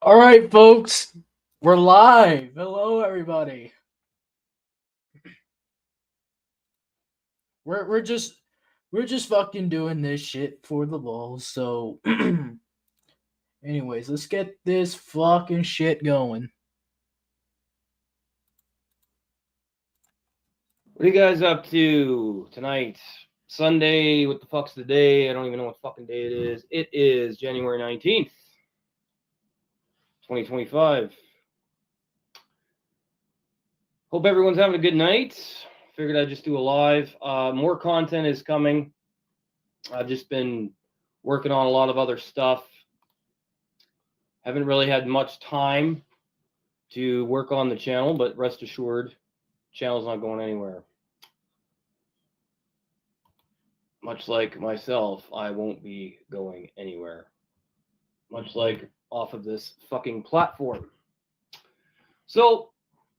All right, folks, we're live. Hello, everybody. We're just fucking doing this shit for the lulz. So, anyways, let's get this fucking shit going. What are you guys up to tonight? Sunday, what the fuck's the day? I don't even know what fucking day it is. It is January 19th, 2025. Hope everyone's having a good night. Figured I'd just do a live. More content is coming. I've just been working on a lot of other stuff. Haven't really had much time to work on the channel, but rest assured, channel's not going anywhere. Much like myself, I won't be going anywhere. Much like off of this fucking platform. So,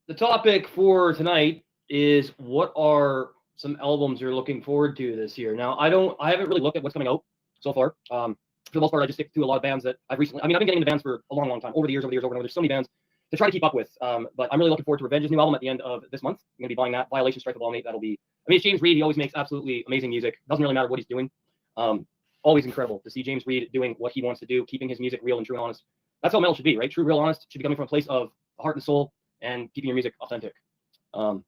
the topic for tonight is what are some albums you're looking forward to this year? Now, I haven't really looked at what's coming out so far. For the most part, I just stick to a lot of bands that I've recently. I've been getting into bands for a long time, over the years. There's so many bands to try to keep up with. But I'm really looking forward to Revenge's new album at the end of this month. I'm gonna be buying that. Violation Strike the Ball Mate. That'll be. It's James Reed. He always makes absolutely amazing music. Doesn't really matter what he's doing. Always incredible to see James Reed doing what he wants to do, keeping his music real and true and honest. That's how metal should be, right? True, real, honest. Should be coming from a place of heart and soul and keeping your music authentic. So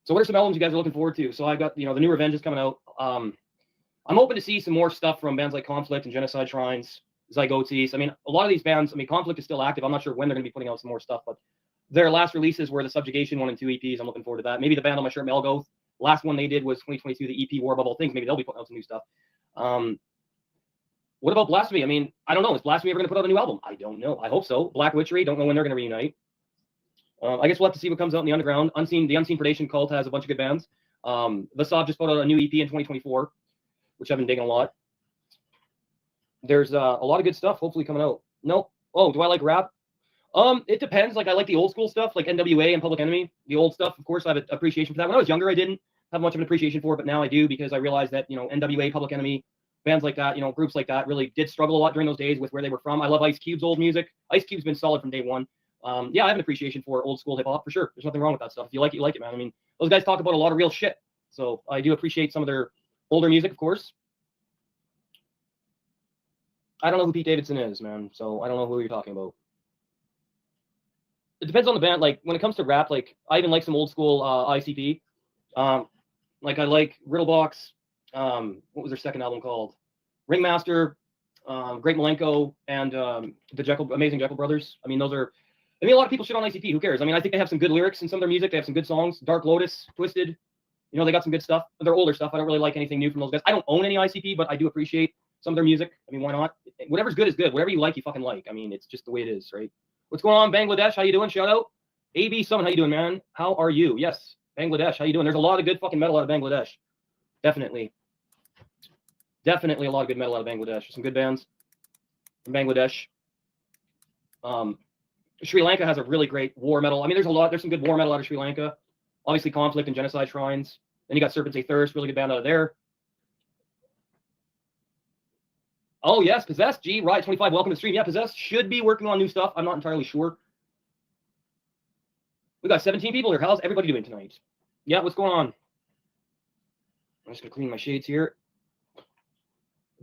what are some albums you guys are looking forward to? So I got, the new Revenge is coming out. I'm hoping to see some more stuff from bands like Conflict and Genocide Shrines, Zygotes. I mean, a lot of these bands, Conflict is still active. I'm not sure when they're going to be putting out some more stuff, but their last releases were the Subjugation 1 and 2 EPs. I'm looking forward to that. Maybe the band on my shirt, Melgoth. Last one they did was 2022, the EP War Bubble Things. Maybe they'll be putting out some new stuff. What about Blasphemy? I don't know. Is Blasphemy ever going to put out a new album? I don't know. I hope so. Black Witchery, don't know when they're going to reunite. I guess we'll have to see what comes out in the underground. The Unseen Predation Cult has a bunch of good bands. Vasav just put out a new EP in 2024, which I've been digging a lot. There's a lot of good stuff hopefully coming out. No. Oh, do I like rap? It depends. Like, I like the old school stuff, like NWA and Public Enemy. The old stuff, of course, I have an appreciation for that. When I was younger, I didn't have much of an appreciation for it, but now I do, because I realized that, NWA, Public Enemy, bands like that, groups like that really did struggle a lot during those days with where they were from. I love Ice Cube's old music. Ice Cube's been solid from day one. Yeah, I have an appreciation for old school hip hop for sure. There's nothing wrong with that stuff. If you like it, you like it, man. Those guys talk about a lot of real shit. So I do appreciate some of their older music, of course. I don't know who Pete Davidson is, man. So I don't know who you're talking about. It depends on the band. Like, when it comes to rap, like, I even like some old school ICP. Like, I like Riddlebox. What was their second album called? Ringmaster, Great Malenko, and the Amazing Jekyll Brothers. Those are. A lot of people shit on ICP. Who cares? I think they have some good lyrics in some of their music. They have some good songs. Dark Lotus, Twisted. They got some good stuff. Their older stuff, I don't really like anything new from those guys. I don't own any ICP, but I do appreciate some of their music. Why not? Whatever's good is good. Whatever you like, you fucking like. It's just the way it is, right? What's going on, Bangladesh? How you doing? Shout out. AB Summon, how you doing, man? How are you? Yes, Bangladesh, how you doing? There's a lot of good fucking metal out of Bangladesh. Definitely a lot of good metal out of Bangladesh. Some good bands from Bangladesh. Sri Lanka has a really great war metal. There's some good war metal out of Sri Lanka. Obviously, Conflict and Genocide Shrines. Then you got Serpents A Thirst, really good band out of there. Oh, yes, Possessed. G, Riot 25, welcome to the stream. Yeah, Possessed should be working on new stuff. I'm not entirely sure. We got 17 people here. How's everybody doing tonight? Yeah, what's going on? I'm just going to clean my shades here.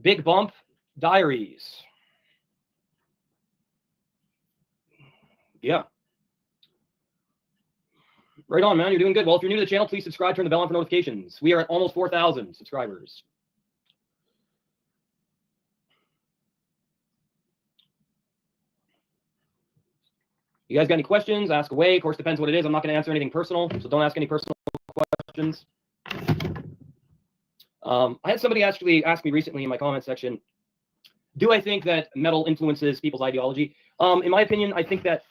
Big Bump Diaries. Yeah. Right on, man. You're doing good. Well, if you're new to the channel, please subscribe, turn the bell on for notifications. We are at almost 4,000 subscribers. You guys got any questions? Ask away. Of course, depends what it is. I'm not going to answer anything personal, so don't ask any personal questions. I had somebody actually ask me recently in my comment section, do I think that metal influences people's ideology? In my opinion, I think that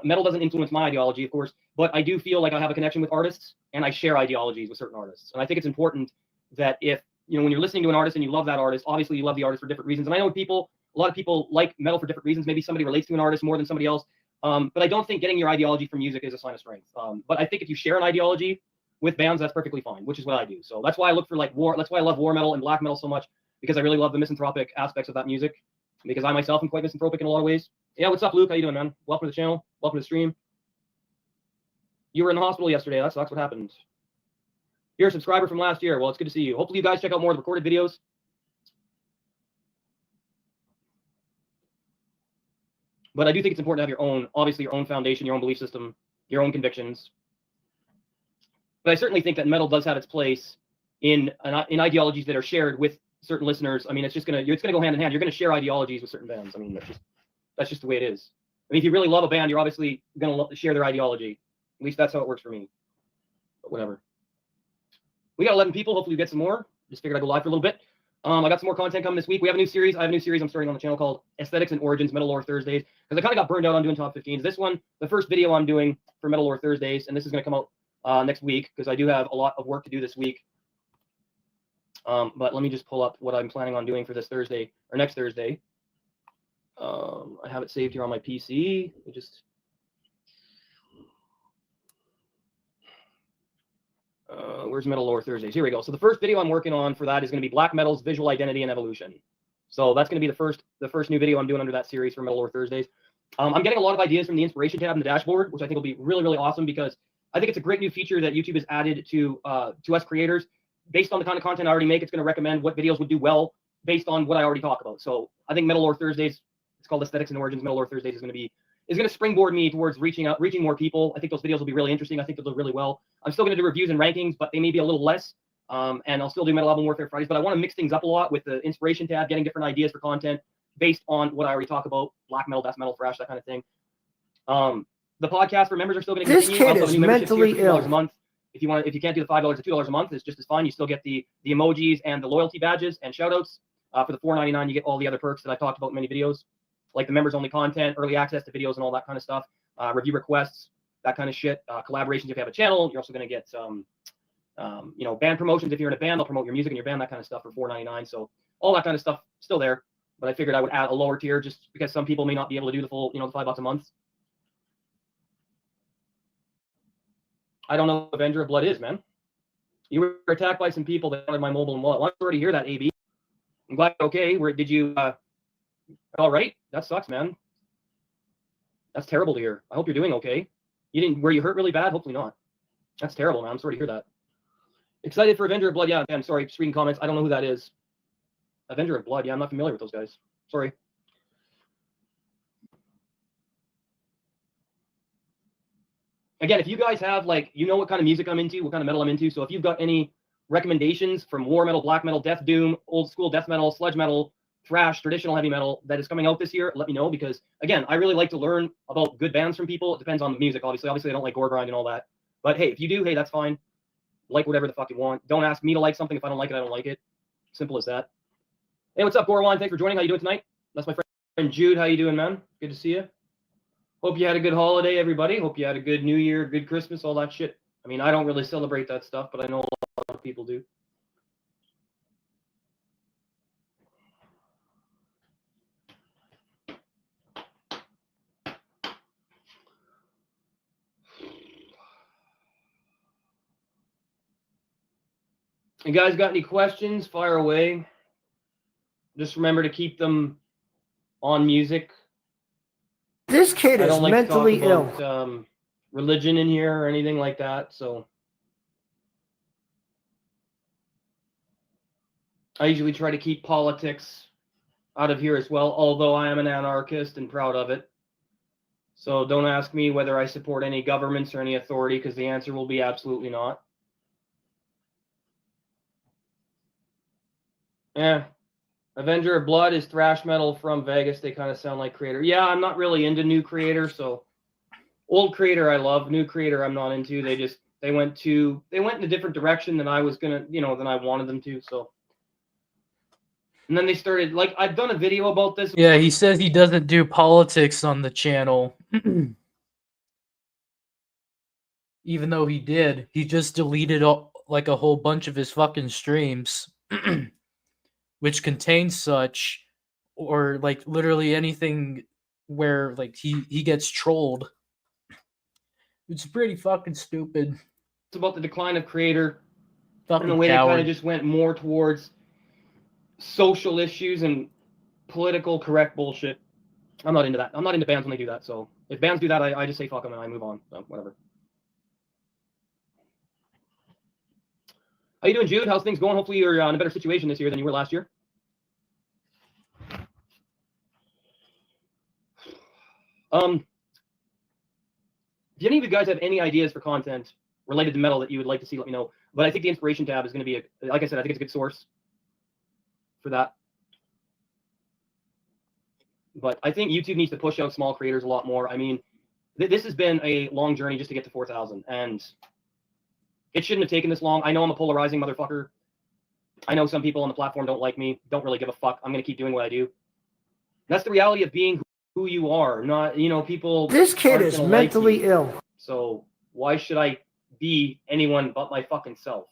metal doesn't influence my ideology, of course, but I do feel like I have a connection with artists, and I share ideologies with certain artists. And I think it's important that if, when you're listening to an artist and you love that artist, obviously you love the artist for different reasons. And I know a lot of people like metal for different reasons. Maybe somebody relates to an artist more than somebody else. But I don't think getting your ideology from music is a sign of strength. But I think if you share an ideology with bands, that's perfectly fine, which is what I do. So that's why I look for war. That's why I love war metal and black metal so much, because I really love the misanthropic aspects of that music. because I myself am quite misanthropic in a lot of ways. Yeah, what's up, Luke? How you doing, man? Welcome to the channel. Welcome to the stream. You were in the hospital yesterday. That sucks. What happened? You're a subscriber from last year. Well, it's good to see you. Hopefully you guys check out more of the recorded videos. But I do think it's important to have your own, obviously your own foundation, your own belief system, your own convictions. But I certainly think that metal does have its place in ideologies that are shared with certain listeners. I mean, it's gonna go hand in hand. You're gonna share ideologies with certain bands. I mean, that's just the way it is. I mean, if you really love a band, you're obviously gonna share their ideology. At least that's how it works for me. But whatever. We got 11 people. Hopefully we get some more. Just figured I'd go live for a little bit. I got some more content coming this week. We have a new series. I have a new series I'm starting on the channel called Aesthetics and Origins Metal Lore Thursdays, because I kind of got burned out on doing top 15s. This one, the first video I'm doing for Metal Lore Thursdays, and this is going to come out next week, because I do have a lot of work to do this week. But let me just pull up what I'm planning on doing for this Thursday, or next Thursday. I have it saved here on my PC. Where's Metal Lore Thursdays? Here we go. So the first video I'm working on for that is going to be Black Metal's Visual Identity and Evolution. So that's going to be the first new video I'm doing under that series for Metal Lore Thursdays. I'm getting a lot of ideas from the inspiration tab in the dashboard, which I think will be really, really awesome, because I think it's a great new feature that YouTube has added to us creators. Based on the kind of content I already make, it's going to recommend what videos would do well based on what I already talk about. So I think Metal Lore Thursdays, it's called Aesthetics and Origins. Metal Lore Thursdays is going to springboard me towards reaching more people. I think those videos will be really interesting. I think they'll do really well. I'm still going to do reviews and rankings, but they may be a little less. And I'll still do Metal Album Warfare Fridays, but I want to mix things up a lot with the inspiration tab, getting different ideas for content based on what I already talk about: black metal, death metal, thrash, that kind of thing. The podcast for members are still going to continue. This kid is mentally ill. $2 a month. If you can't do the $5 to $2 a month, it's just as fine. You still get the emojis and the loyalty badges and shoutouts. For the $4.99, you get all the other perks that I talked about in many videos, like the members only content, early access to videos and all that kind of stuff, review requests, that kind of shit, collaborations if you have a channel. You're also going to get some, band promotions. If you're in a band, they'll promote your music and your band, that kind of stuff for $4.99. So all that kind of stuff still there, but I figured I would add a lower tier just because some people may not be able to do the full, the $5 a month. I don't know what Avenger of Blood is, man. You were attacked by some people that wanted my mobile and wallet. Well, I'm sorry to hear that, AB. I'm glad you're okay. Did you, all right? That sucks, man. That's terrible to hear. I hope you're doing okay. Were you hurt really bad? Hopefully not. That's terrible, man. I'm sorry to hear that. Excited for Avenger of Blood. Yeah, I'm sorry. Just reading comments. I don't know who that is. Avenger of Blood. Yeah, I'm not familiar with those guys. Sorry. Again, if you guys have, what kind of music I'm into, what kind of metal I'm into. So if you've got any recommendations from war metal, black metal, death doom, old school death metal, sludge metal, thrash, traditional heavy metal that is coming out this year, let me know, because again, I really like to learn about good bands from people. It depends on the music, obviously. Obviously, I don't like gore grind and all that. But hey, if you do, hey, that's fine. Like whatever the fuck you want. Don't ask me to like something. If I don't like it, I don't like it. Simple as that. Hey, what's up, Gorwan? Thanks for joining. How you doing tonight? That's my friend Jude. How you doing, man? Good to see you. Hope you had a good holiday, everybody. Hope you had a good New Year, good Christmas, all that shit. I mean, I don't really celebrate that stuff, but I know a lot of people do. You guys got any questions? Fire away. Just remember to keep them on music. This kid is like mentally ill. Religion in here or anything like that. So I usually try to keep politics out of here as well, although I am an anarchist and proud of it. So don't ask me whether I support any governments or any authority, because the answer will be absolutely not. Yeah. Avenger of Blood is thrash metal from Vegas. They kind of sound like Creator. Yeah, I'm not really into new Creator, so old Creator I love. New Creator I'm not into. They went in a different direction than I was gonna, than I wanted them to. So, and then they started, I've done a video about this. Yeah, he says he doesn't do politics on the channel. Even though he did, he just deleted a whole bunch of his fucking streams. Which contains such, or literally anything where he gets trolled. It's pretty fucking stupid. It's about the decline of Creator, fucking and the way coward. they kind of just went more towards social issues and political correct bullshit. I'm not into that. I'm not into bands when they do that. So if bands do that, I just say fuck them and I move on. So whatever. How you doing, Jude? How's things going? Hopefully you're in a better situation this year than you were last year. If any of you guys have any ideas for content related to metal that you would like to see, let me know. But I think the inspiration tab is going to be, like I said, I think it's a good source for that. But I think YouTube needs to push out small creators a lot more. I mean, this has been a long journey just to get to 4,000, and it shouldn't have taken this long. I know I'm a polarizing motherfucker. I know some people on the platform don't like me, don't really give a fuck. I'm going to keep doing what I do. That's the reality of being who you are. Not, you know, people. This kid is mentally ill. So why should I be anyone but my fucking self?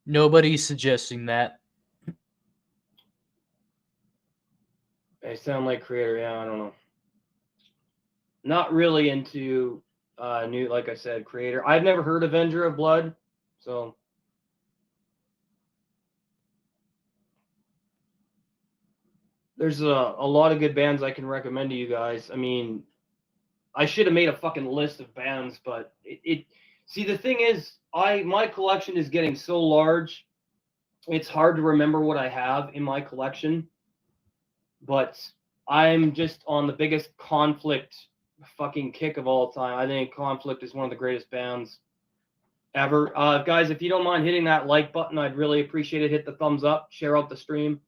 Nobody's suggesting that. I sound like creator. Yeah, I don't know. Not really into new, like I said, creator. I've never heard Avenger of Blood, so there's a lot of good bands I can recommend to you guys. I mean, I should have made a fucking list of bands, but see, the thing is, my collection is getting so large, it's hard to remember what I have in my collection. But I'm just on the biggest Conflict fucking kick of all time. I think Conflict is one of the greatest bands ever. Guys, if you don't mind hitting that like button, I'd really appreciate it. Hit the thumbs up, share out the stream.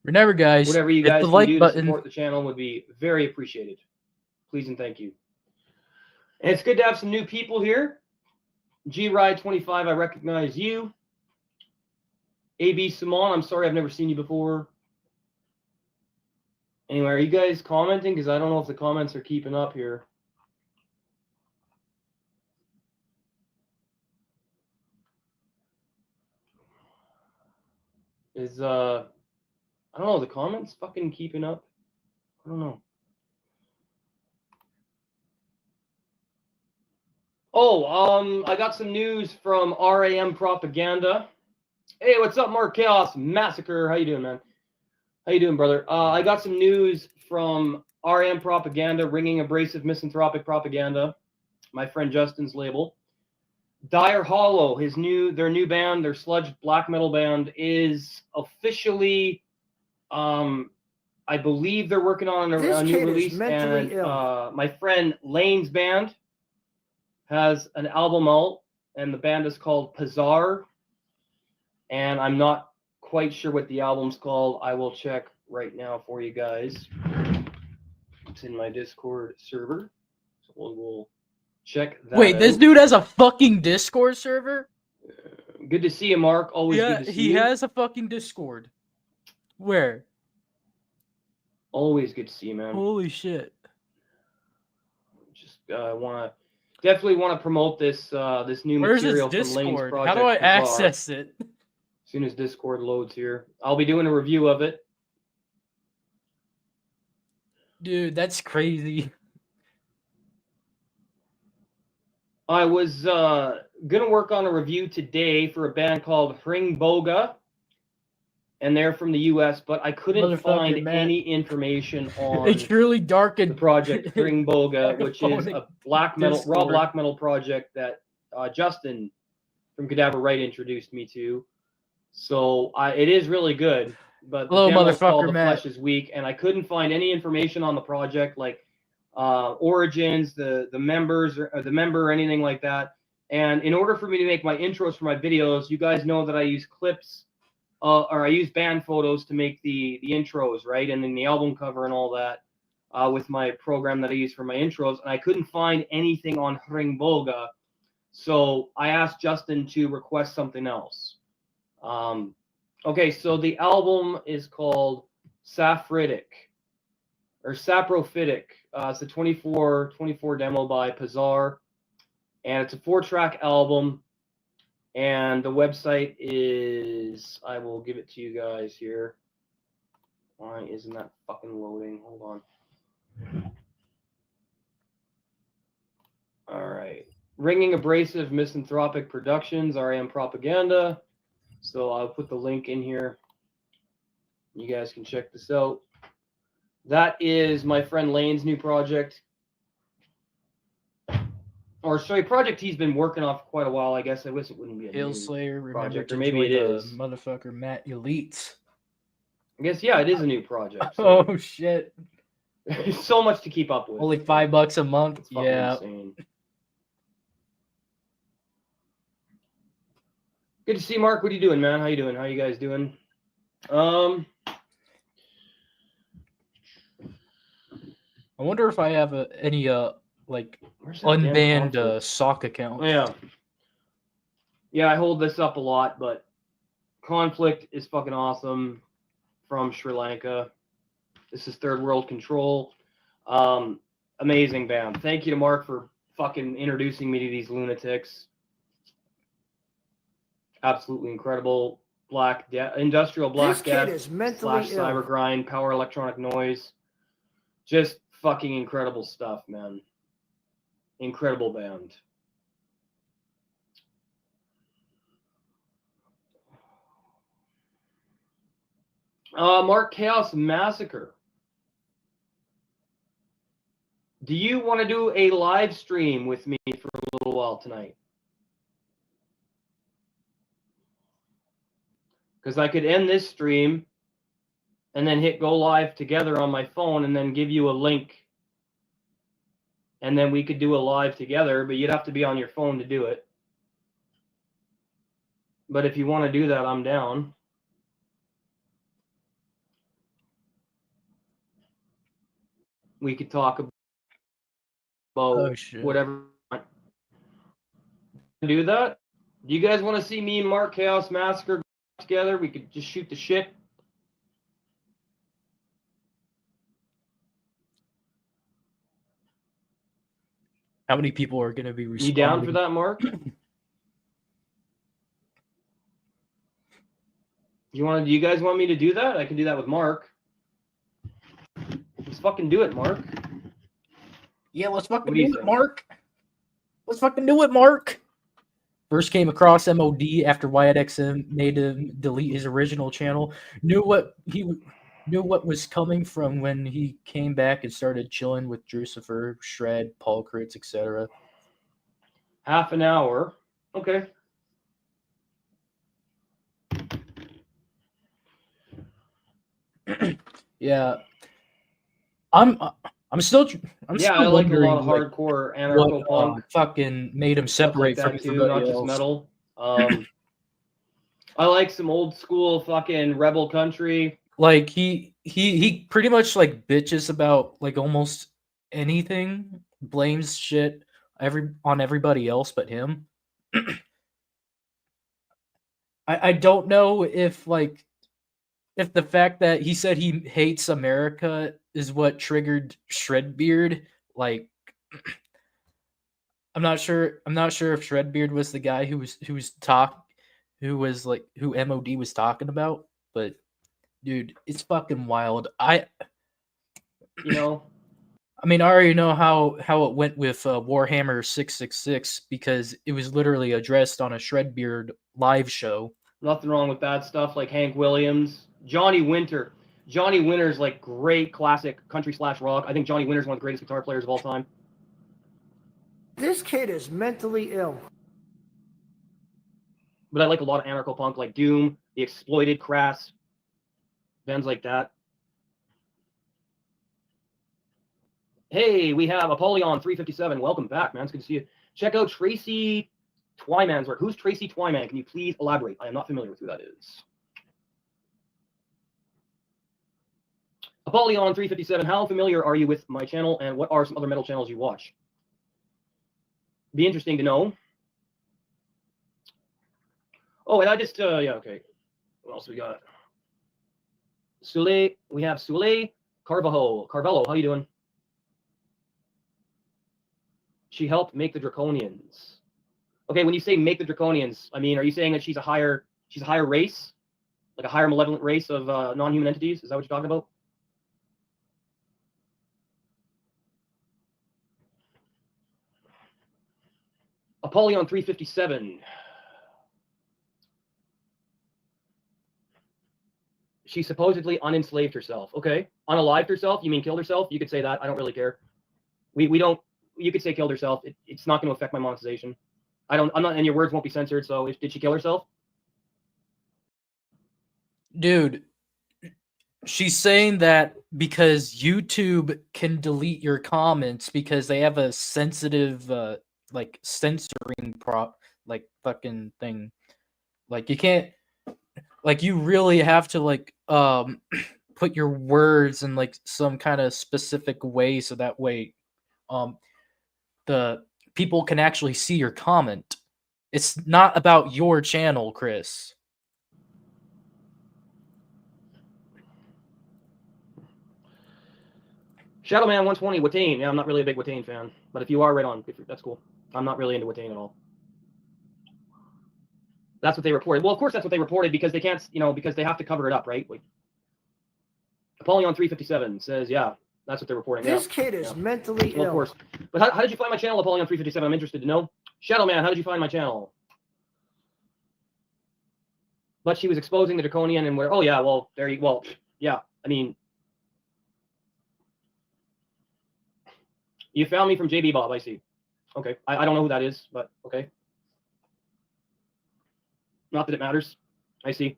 Remember, guys, Whatever you hit guys the can like do button. to support the channel would be very appreciated. Please and thank you. And it's good to have some new people here. G-Ride25, I recognize you. AB Simon, I'm sorry I've never seen you before. Anyway, are you guys commenting? Because I don't know if the comments are keeping up here. Is I don't know, the comments fucking keeping up? I don't know. Oh, I got some news from RAM Propaganda. Hey, what's up, Mark Chaos Massacre? How you doing, man? How you doing, brother? I got some news from RAM Propaganda, Ringing Abrasive Misanthropic Propaganda, my friend Justin's label. Dire Hollow, their new band, their sludge black metal band, is officially, I believe they're working on a new release. And my friend Lane's band has an album out, and the band is called Pazar. And I'm not quite sure what the album's called. I will check right now for you guys. It's in my Discord server, so we'll check that Wait, this out. dude has a fucking Discord server? Good to see you, Mark. Always good to see you. He has a fucking Discord. Where? Always good to see you, man. Holy shit. Just definitely want to promote this this new material from Lane's project. How do I access it? As soon as Discord loads here, I'll be doing a review of it. Dude, that's crazy. I was gonna work on a review today for a band called Hringboga, and they're from the U.S., but I couldn't find any information on it's really dark and the project Hringboga, which is a black metal, raw black metal project that Justin from Cadaver Right introduced me to. So it is really good, but the demo's called The Flesh is Weak, and I couldn't find any information on the project, like origins, the members, or the member, or anything like that. And in order for me to make my intros for my videos, you guys know that I use clips, or I use band photos to make the intros, right? And then the album cover and all that with my program that I use for my intros. And I couldn't find anything on Hringboga, so I asked Justin to request something else. Okay, so the album is called Saprophytic. It's a 24 demo by Pazar, and it's a 4-track album. And the website is, I will give it to you guys here. Why isn't that fucking loading? Hold on. All right. Ringing Abrasive Misanthropic Productions, RAM Propaganda. So I'll put the link in here. You guys can check this out. That is my friend Lane's new project. Or sorry, project he's been working on for quite a while. I guess I wish it wouldn't be a Hail new Slayer, remember project, to or maybe join it the is. motherfucker Matt Elites. I guess yeah, it is a new project. So. Oh shit! So much to keep up with. Only $5 a month. It's fucking Yeah. insane. Good to see you, Mark. What are you doing, man? How you doing? How you guys doing? I wonder if I have any like Where's that damn unbanned conflict? sock accounts. Oh, yeah. Yeah, I hold this up a lot, but Conflict is fucking awesome from Sri Lanka. This is Third World Control. Amazing band. Thank you to Mark for fucking introducing me to these lunatics. Absolutely incredible. Industrial Black This Death kid is mentally / ill. cyber grind, power electronic noise. Just fucking incredible stuff, man. Incredible band. Mark Chaos Massacre. Do you want to do a live stream with me for a little while tonight? Because I could end this stream and then hit go live together on my phone and then give you a link. And then we could do a live together, but you'd have to be on your phone to do it. But if you want to do that, I'm down. We could talk about whatever. Do that? Do you guys want to see me and Mark Chaos Massacre together? We could just shoot the shit. How many people are going to be responding? You down for that, Mark? Do you guys want me to do that? I can do that with Mark. Let's fucking do it, Mark. Yeah, let's fucking What do you do it, think? Mark. Let's fucking do it, Mark. First came across MOD after WyattXM made him delete his original channel. Knew what was coming from when he came back and started chilling with Drucifer, Shred, Paul Critz, etc. Half an hour. Okay. Yeah. I'm still I like a lot of wondering, hardcore anarcho punk. what fucking made him Stuff like separate from that too, everybody not just else. metal. I like some old school fucking rebel country. Like he pretty much like bitches about like almost anything, blames shit on everybody else but him. I don't know if the fact that he said he hates America is what triggered Shredbeard. Like I'm not sure if Shredbeard was the guy who MOD was talking about, but dude, it's fucking wild. I mean, I already know how it went with Warhammer 666 because it was literally addressed on a Shredbeard live show. Nothing wrong with that stuff, like Hank Williams, Johnny Winter. Johnny Winter's like great classic country / rock. I think Johnny Winter's one of the greatest guitar players of all time. This kid is mentally ill. But I like a lot of anarcho punk, like Doom, The Exploited, Crass, bands like that. Hey, we have Apollyon 357. Welcome back, man. It's good to see you. Check out Tracy Twyman's work. Who's Tracy Twyman? Can you please elaborate? I am not familiar with who that is. Apollyon 357. How familiar are you with my channel, and what are some other metal channels you watch? Be interesting to know. Oh, and I just yeah, okay. What else we got? Sule. We have Sule Carvalho. How you doing? She helped make the Draconians. Okay, when you say make the Draconians, I mean, are you saying that she's a higher race, like a higher malevolent race of non-human entities? Is that what you're talking about? Apollyon 357. she supposedly unenslaved herself. Okay, unalived herself? You mean killed herself? You could say that. I don't really care. We don't. You could say killed herself. It's not going to affect my monetization. I'm not, and your words won't be censored. So, did she kill herself? Dude, she's saying that because YouTube can delete your comments because they have a sensitive, like censoring like fucking thing. Like you can't, like you really have to like put your words in like some kind of specific way so that way, the people can actually see your comment. It's not about your channel, Chris. Shadowman 120, Watain. Yeah, I'm not really a big Watain fan, but if you are, right on. That's cool. I'm not really into Watain at all. That's what they reported. Well, of course, that's what they reported because they can't, because they have to cover it up, right? Like, Apollyon 357 says, yeah, that's what they're reporting. This kid is mentally Well, ill. of course. But how did you find my channel, Apollyon 357? I'm interested to know. Shadowman, how did you find my channel? But she was exposing the draconian and where? Oh yeah, well there you. Well, yeah. I mean, you found me from JB Bob. I see. Okay, I don't know who that is, but okay. Not that it matters. I see.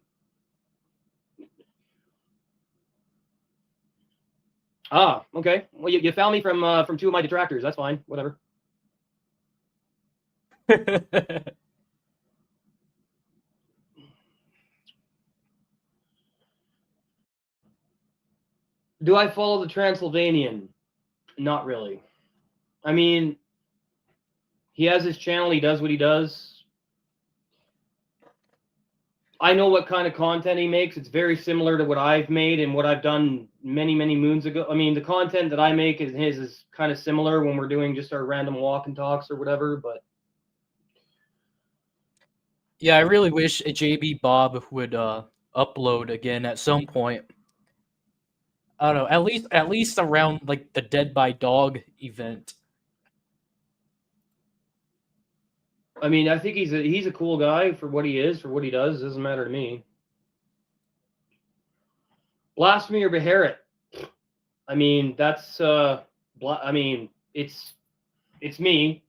Ah, okay. Well, you found me from two of my detractors. That's fine. Whatever. Do I follow the Transylvanian? Not really. I mean, he has his channel. He does what he does. I know what kind of content he makes. It's very similar to what I've made and what I've done many, many moons ago. I mean, the content that I make and his is kind of similar when we're doing just our random walk and talks or whatever, but yeah, I really wish a JB Bob would upload again at some point. I don't know, at least around like the Dead by Dog event. I mean, I think he's a cool guy for what he is, for what he does. It doesn't matter to me. Blasphemy or Beharit? I mean, that's I mean, it's me.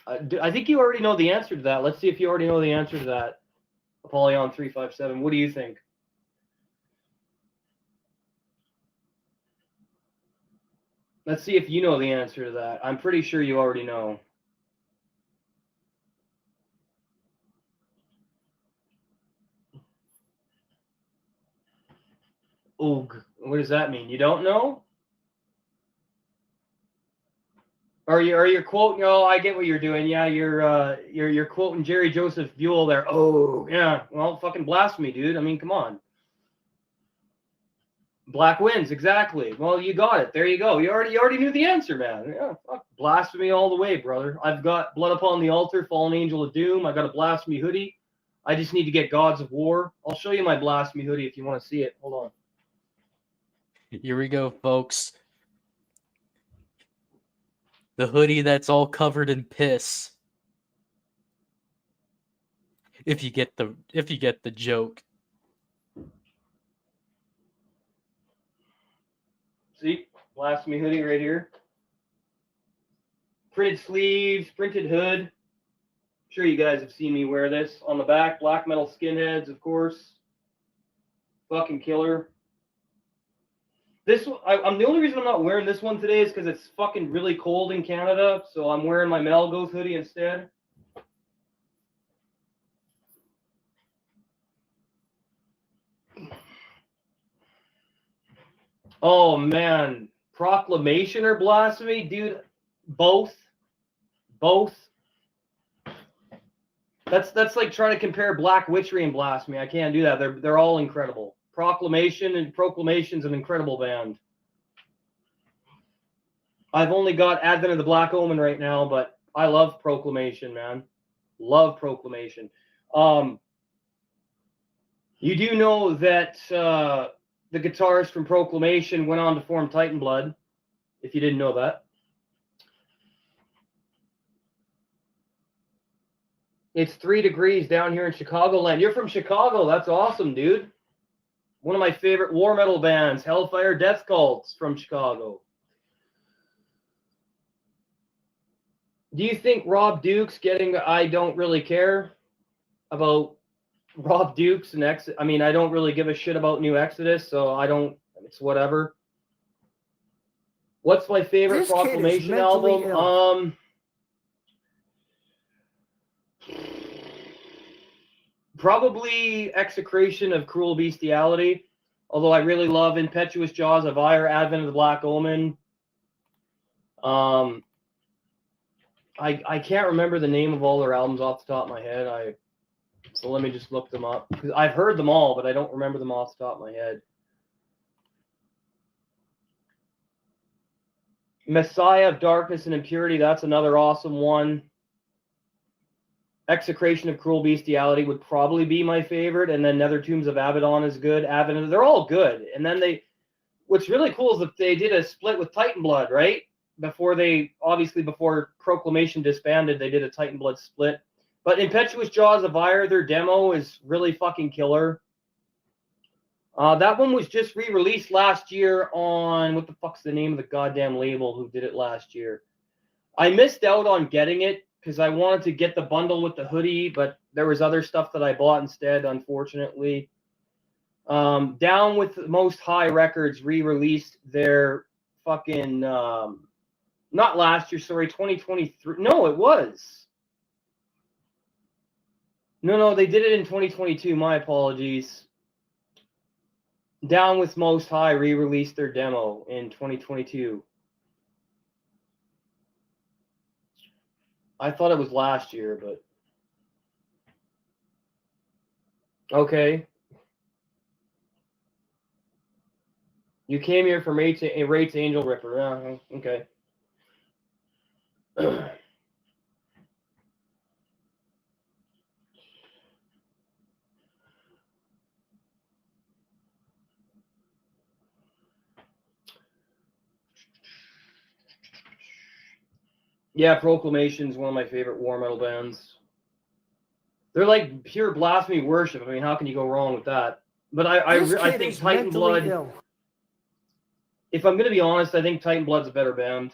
I think you already know the answer to that. Let's see if you already know the answer to that. Apollyon 357. What do you think? Let's see if you know the answer to that. I'm pretty sure you already know. Oog. What does that mean? You don't know? Are you quoting? Oh, I get what you're doing. Yeah, you're quoting Jerry Joseph Buell there. Oh, yeah. Well, fucking blasphemy, dude. I mean, come on. Black wins, exactly. Well, you got it. There you go. You already knew the answer, man. Yeah, fuck. Blasphemy all the way, brother. I've got Blood Upon the Altar, Fallen Angel of Doom. I got a blasphemy hoodie. I just need to get Gods of War. I'll show you my blasphemy hoodie if you want to see it. Hold on. Here we go, folks. The hoodie that's all covered in piss. If you get the joke. See? Blasphemy hoodie right here. Printed sleeves, printed hood. I'm sure you guys have seen me wear this. On the back, black metal skinheads, of course. Fucking killer. I'm the only reason I'm not wearing this one today is because it's fucking really cold in Canada, so I'm wearing my Malgoth hoodie instead. Oh man, proclamation or blasphemy, dude? Both. That's like trying to compare Black Witchery and blasphemy. I can't do that. They're all incredible. Proclamation's an incredible band. I've only got Advent of the Black Omen right now, but I love Proclamation, man. Love Proclamation. You do know that the guitarist from Proclamation went on to form Titan Blood, if you didn't know that. It's 3 degrees down here in Chicagoland. You're from Chicago. That's awesome, dude. one of my favorite war metal bands, Hellfire Death Cults from Chicago. Do you think Rob Duke's getting? I don't really care about Rob Duke's and Exodus. I mean, I don't really give a shit about New Exodus, so I don't. It's whatever. What's my favorite This kid is Proclamation mentally album? Probably Execration of Cruel Bestiality. Although I really love Impetuous Jaws of Ire, Advent of the Black Omen. I can't remember the name of all their albums off the top of my head. So let me just look them up. Because I've heard them all, but I don't remember them off the top of my head. Messiah of Darkness and Impurity, that's another awesome one. Execration of Cruel Bestiality would probably be my favorite, and then Nether Tombs of Abaddon is good. They're all good. And then what's really cool is that they did a split with Titan Blood, right? Before Proclamation disbanded, they did a Titan Blood split. But Impetuous Jaws of Ire, their demo is really fucking killer. That one was just re-released last year on, what the fuck's the name of the goddamn label who did it last year? I missed out on getting it because I wanted to get the bundle with the hoodie, but there was other stuff that I bought instead, unfortunately. Down with the Most High Records re-released their fucking, not last year, sorry, 2023. No, it was. No, they did it in 2022. My apologies. Down with Most High re-released their demo in 2022. I thought it was last year, but okay. You came here from Rate's Angel Ripper. Okay. Yeah, Proclamation's one of my favorite war metal bands. They're like pure blasphemy worship. I mean, how can you go wrong with that? But I think Titan Blood. Ill. If I'm gonna be honest, I think Titan Blood's a better band.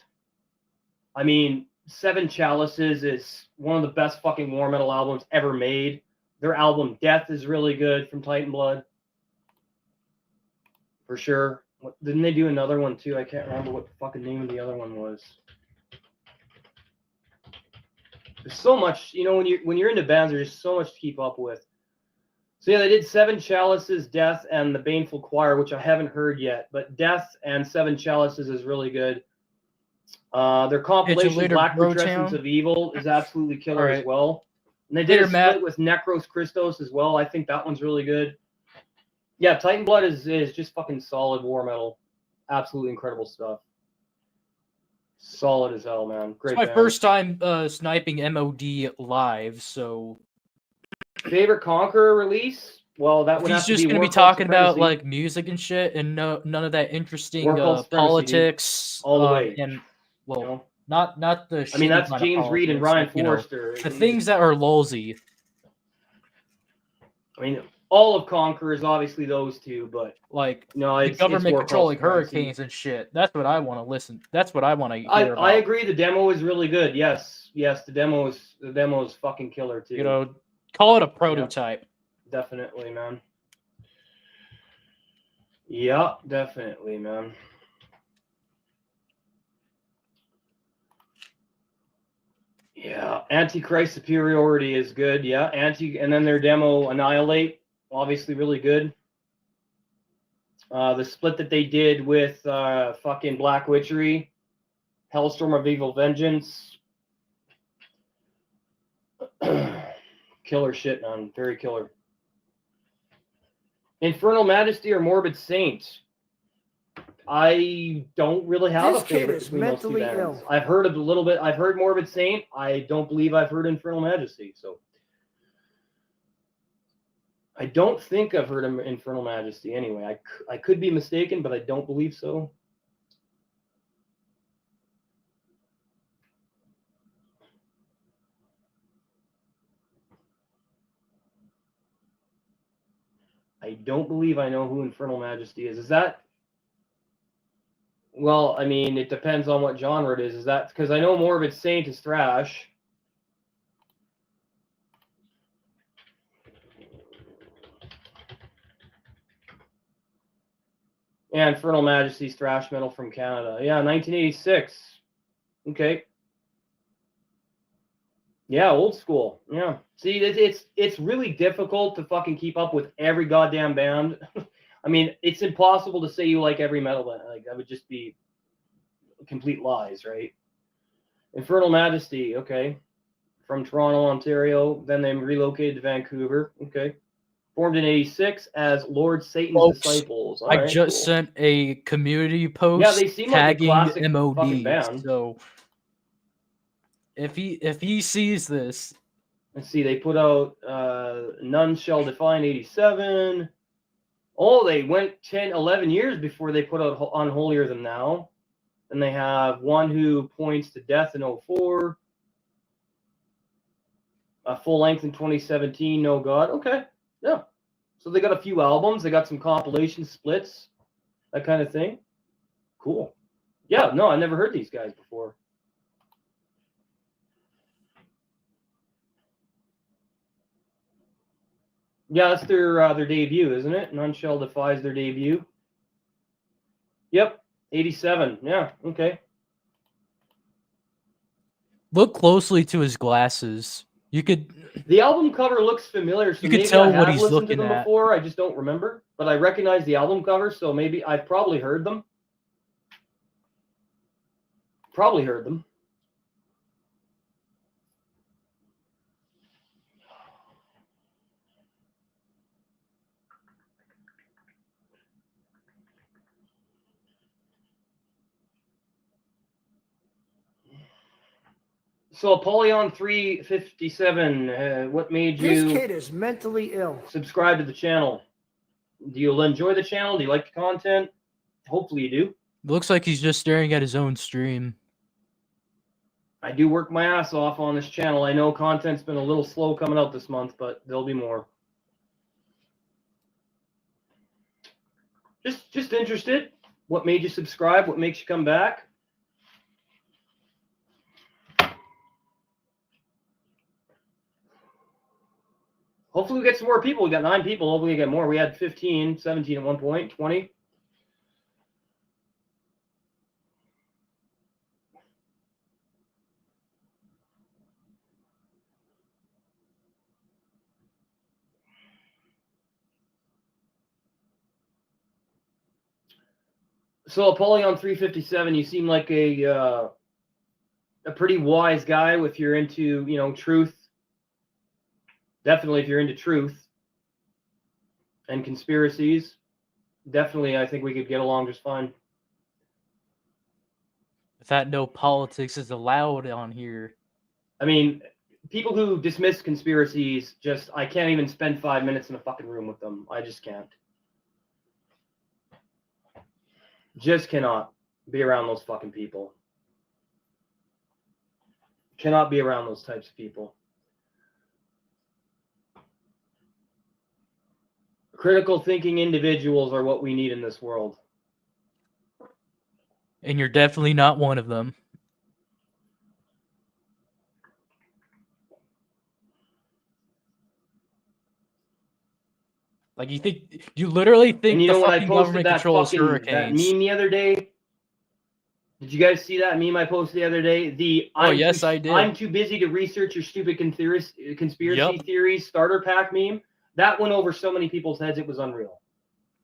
I mean, Seven Chalices is one of the best fucking war metal albums ever made. Their album Death is really good from Titan Blood. For sure. Didn't they do another one too? I can't remember what the fucking name of the other one was. There's so much, when you're into bands, there's just so much to keep up with. So yeah, they did Seven Chalices, Death, and the Baneful Choir, which I haven't heard yet. But Death and Seven Chalices is really good. Their compilation Black Putrescence of Evil is absolutely killer as well. And they did a split with Necros Christos as well. I think that one's really good. Yeah, Titan Blood is just fucking solid war metal. Absolutely incredible stuff. Solid as hell, man. Great. It's my first time sniping MOD live, so. Favorite Conqueror release? Well, that would have to be. He's just gonna be talking about like music and shit, and none of that interesting politics. All the way. And well, not the. I mean, that's James Reed and Ryan Forrester. The things that are lolsy. I mean, all of Conqueror is obviously those two, but like the government controlling hurricanes and shit. That's what I want to listen. That's what I want to hear about. I agree. The demo is really good. Yes, the demo is fucking killer too. Call it a prototype. Yeah, definitely, man. Yeah, definitely, man. Yeah, Antichrist Superiority is good. Yeah, and then their demo Annihilate, obviously really good. The split that they did with fucking Black Witchery, Hellstorm of Evil Vengeance. Killer shit, man. Very killer. Infernal Majesty or Morbid Saint? I don't really have a favorite between those two bands. I've heard a little bit. I've heard Morbid Saint. I don't believe I've heard Infernal Majesty. So I don't think I've heard Infernal Majesty. Anyway, I could be mistaken, but I don't believe so. I don't believe I know who Infernal Majesty is. Is that? Well, I mean, it depends on what genre it is. Is that because I know Morbid Saint is thrash? Yeah, Infernal Majesty's thrash metal from Canada. Yeah, 1986. Okay. Yeah, old school. Yeah. See, it's really difficult to fucking keep up with every goddamn band. I mean, it's impossible to say you like every metal band. Like that would just be complete lies, right? Infernal Majesty, okay. From Toronto, Ontario. Then they relocated to Vancouver. Okay. Formed in 86 as Lord Satan's Folks, Disciples. All I right, just cool. sent a community post Yeah, they seem like a tagging classic MOD. fucking band. So if he sees this, Let's see, they put out None Shall Define 87. Oh, they went 10, 11 years before they put out Unholier Than Thou. And they have One Who Points to Death in 04. A full length in 2017, No God. Okay, yeah. So they got a few albums. They got some compilation splits, that kind of thing. Cool. Yeah, no, I never heard these guys before. Yeah, that's their debut, isn't it? None Shall Defies their debut. Yep, 87. Yeah, okay. look closely to his glasses. You could The album cover looks familiar, so You could maybe tell I what have he's listened to looking them at. before. I just don't remember. But I recognize the album cover, so maybe I've probably heard them. Probably heard them. So Apollyon 357, what made This you kid is mentally ill. subscribe to the channel? Do you enjoy the channel? Do you like the content? Hopefully you do. looks like he's just staring at his own stream. I do work my ass off on this channel. I know content's been a little slow coming out this month, but there'll be more. Just interested. What made you subscribe? What makes you come back? Hopefully we get some more people. We got 9 people. Hopefully we get more. We had 15, 17 at one point, 20. So Apollyon 357, you seem like a pretty wise guy if you're into, truth. Definitely if you're into truth and conspiracies. Definitely, I think we could get along just fine. That no politics is allowed on here. I mean, people who dismiss conspiracies, I can't even spend 5 minutes in a fucking room with them. I just can't. Just cannot be around those fucking people. Cannot be around those types of people. Critical thinking individuals are what we need in this world. And you're definitely not one of them. Like you literally think And you the know when I fucking posted government that controls that hurricanes. meme the other day? Did you guys see that meme I posted the other day? I did. I'm too busy to research your stupid conspiracy theories starter pack meme. That went over so many people's heads, it was unreal.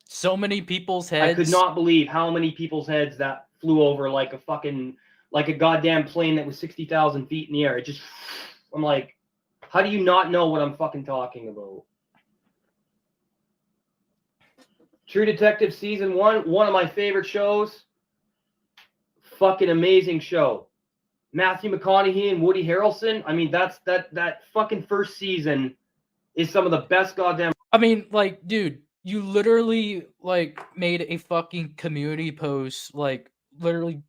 So many people's heads. I could not believe how many people's heads that flew over like a goddamn plane that was 60,000 feet in the air. I'm like, how do you not know what I'm fucking talking about? True Detective Season 1, one of my favorite shows. Fucking amazing show. Matthew McConaughey and Woody Harrelson. I mean, that fucking first season is some of the best goddamn. I mean, like, dude, you literally made a fucking community post, literally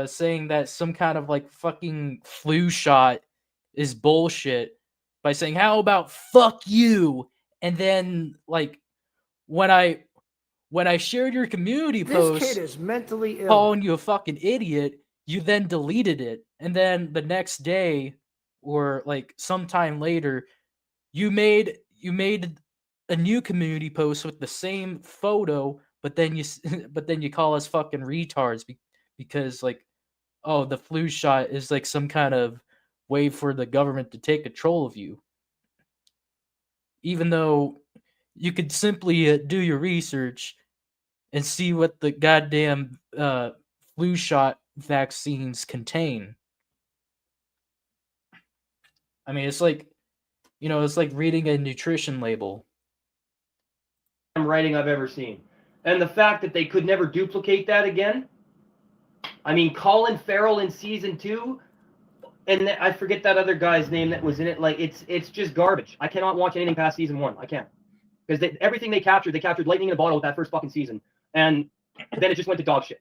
saying that some kind of fucking flu shot is bullshit by saying how about fuck you, and then when I shared your community This post kid is mentally ill. calling you a fucking idiot, you then deleted it. And then the next day or like sometime later, you made a new community post with the same photo, but then you call us fucking retards because like, oh, the flu shot is like some kind of way for the government to take control of you. Even though you could simply do your research and see what the goddamn flu shot vaccines contain. I mean, it's like, it's like reading a nutrition label. Writing I've ever seen. And the fact that they could never duplicate that again. I mean, Colin Farrell in season 2, and I forget that other guy's name that was in it. Like, it's just garbage. I cannot watch anything past season 1. I can't. Because everything they captured lightning in a bottle with that first fucking season. And then it just went to dog shit.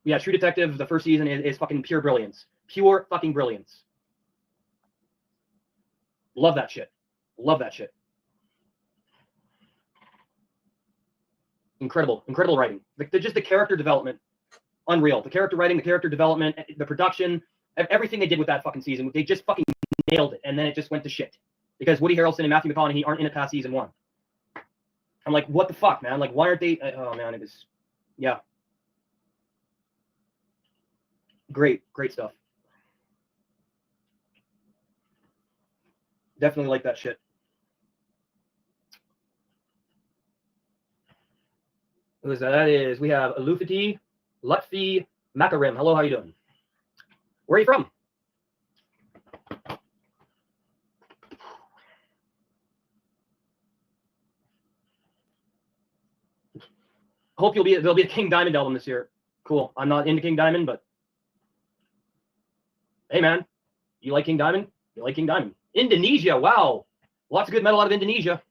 Yeah, True Detective, the first season is fucking pure brilliance. Pure fucking brilliance. Love that shit. Love that shit. Incredible writing. Just the character development, unreal. The character writing, the character development, the production, everything they did with that fucking season, they just fucking nailed it. And then it just went to shit because Woody Harrelson and Matthew McConaughey aren't in it past season 1. I'm like, what the fuck, man? Like, why aren't they? Oh man, it was, yeah, great stuff. Definitely like that shit. Who is that? That is, we have Lutfi Makarim. Hello, how you doing? Where are you from? Hope there'll be a King Diamond album this year. Cool. I'm not into King Diamond, but hey man, you like King Diamond? You like King Diamond. Indonesia, wow. Lots of good metal out of Indonesia.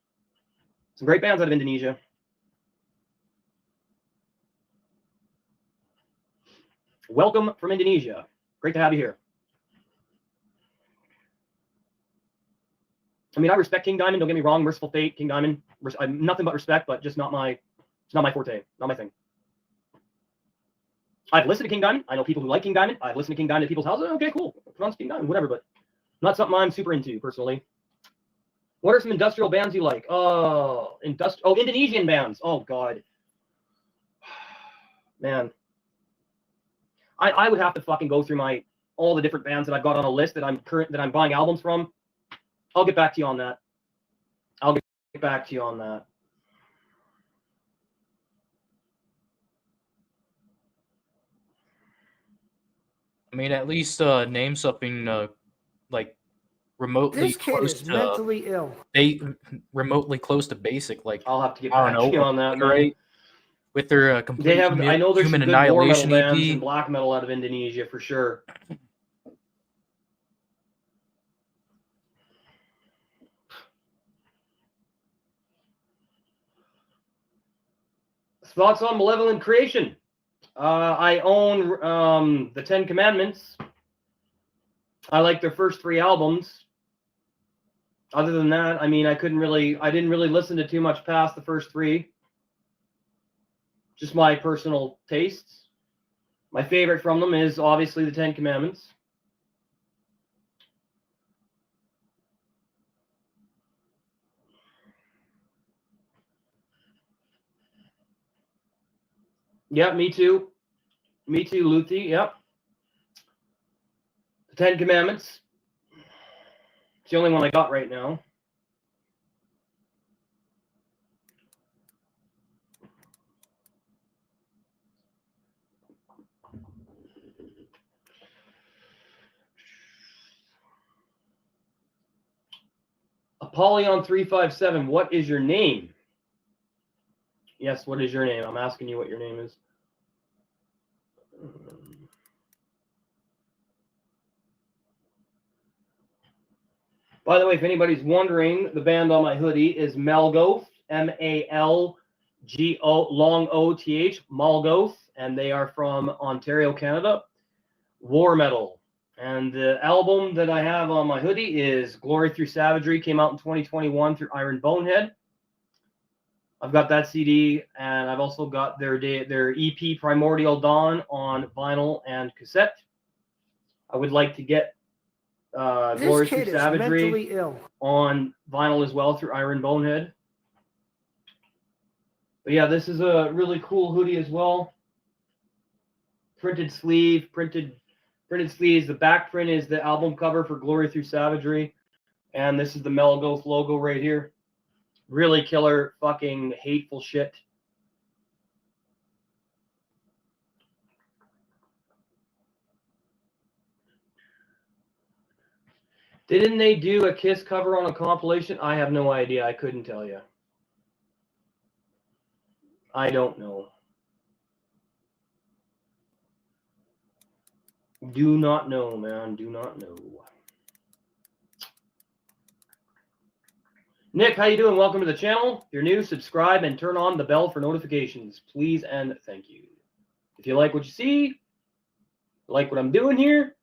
Some great bands out of Indonesia. Welcome from Indonesia. Great to have you here. I mean, I respect King Diamond. Don't get me wrong. Merciful Fate, King Diamond. Nothing but respect, but just not my. It's not my forte. Not my thing. I've listened to King Diamond. I know people who like King Diamond. I've listened to King Diamond at people's houses. Okay, cool. Put on King Diamond, whatever. But not something I'm super into personally. What are some industrial bands you like? Oh, Indonesian bands. Oh God, man. I would have to fucking go through all the different bands that I've got on a list that I'm buying albums from. I'll get back to you on that. I mean, at least name something like remotely This kid close is to mentally ill. remotely close to basic. Like, I'll have to get I back don't to you know, on that, man. right? With their complete I know there's human some good war metal annihilation bands EP. and black metal out of Indonesia for sure. Thoughts on Malevolent Creation? I own the 10 Commandments. I like their first 3 albums. Other than that, I mean, I didn't really listen to too much past the first 3. Just my personal tastes. My favorite from them is obviously the 10 Commandments. Yeah, me too. Me too, Luthi. Yep. The 10 Commandments. It's the only one I got right now. Apollyon 357, what is your name? Yes, what is your name? I'm asking you what your name is. By the way, if anybody's wondering, the band on my hoodie is Malgoth, Malgo, long O-T-H, Malgoth, and they are from Ontario, Canada. War metal. And the album that I have on my hoodie is Glory Through Savagery. Came out in 2021 through Iron Bonehead. I've got that CD, and I've also got their EP Primordial Dawn on vinyl and cassette. I would like to get Glory Through Savagery on vinyl as well through Iron Bonehead. But yeah, this is a really cool hoodie as well. Printed sleeve, printed sleeves. The back print is the album cover for Glory Through Savagery. And this is the Melgoth logo right here. Really killer, fucking hateful shit. Didn't they do a Kiss cover on a compilation? I have no idea. I couldn't tell you. I don't know. Do not know, man. Do not know. Nick, how you doing? Welcome to the channel. If you're new, subscribe and turn on the bell for notifications. Please and thank you. If you like what you see, like what I'm doing here,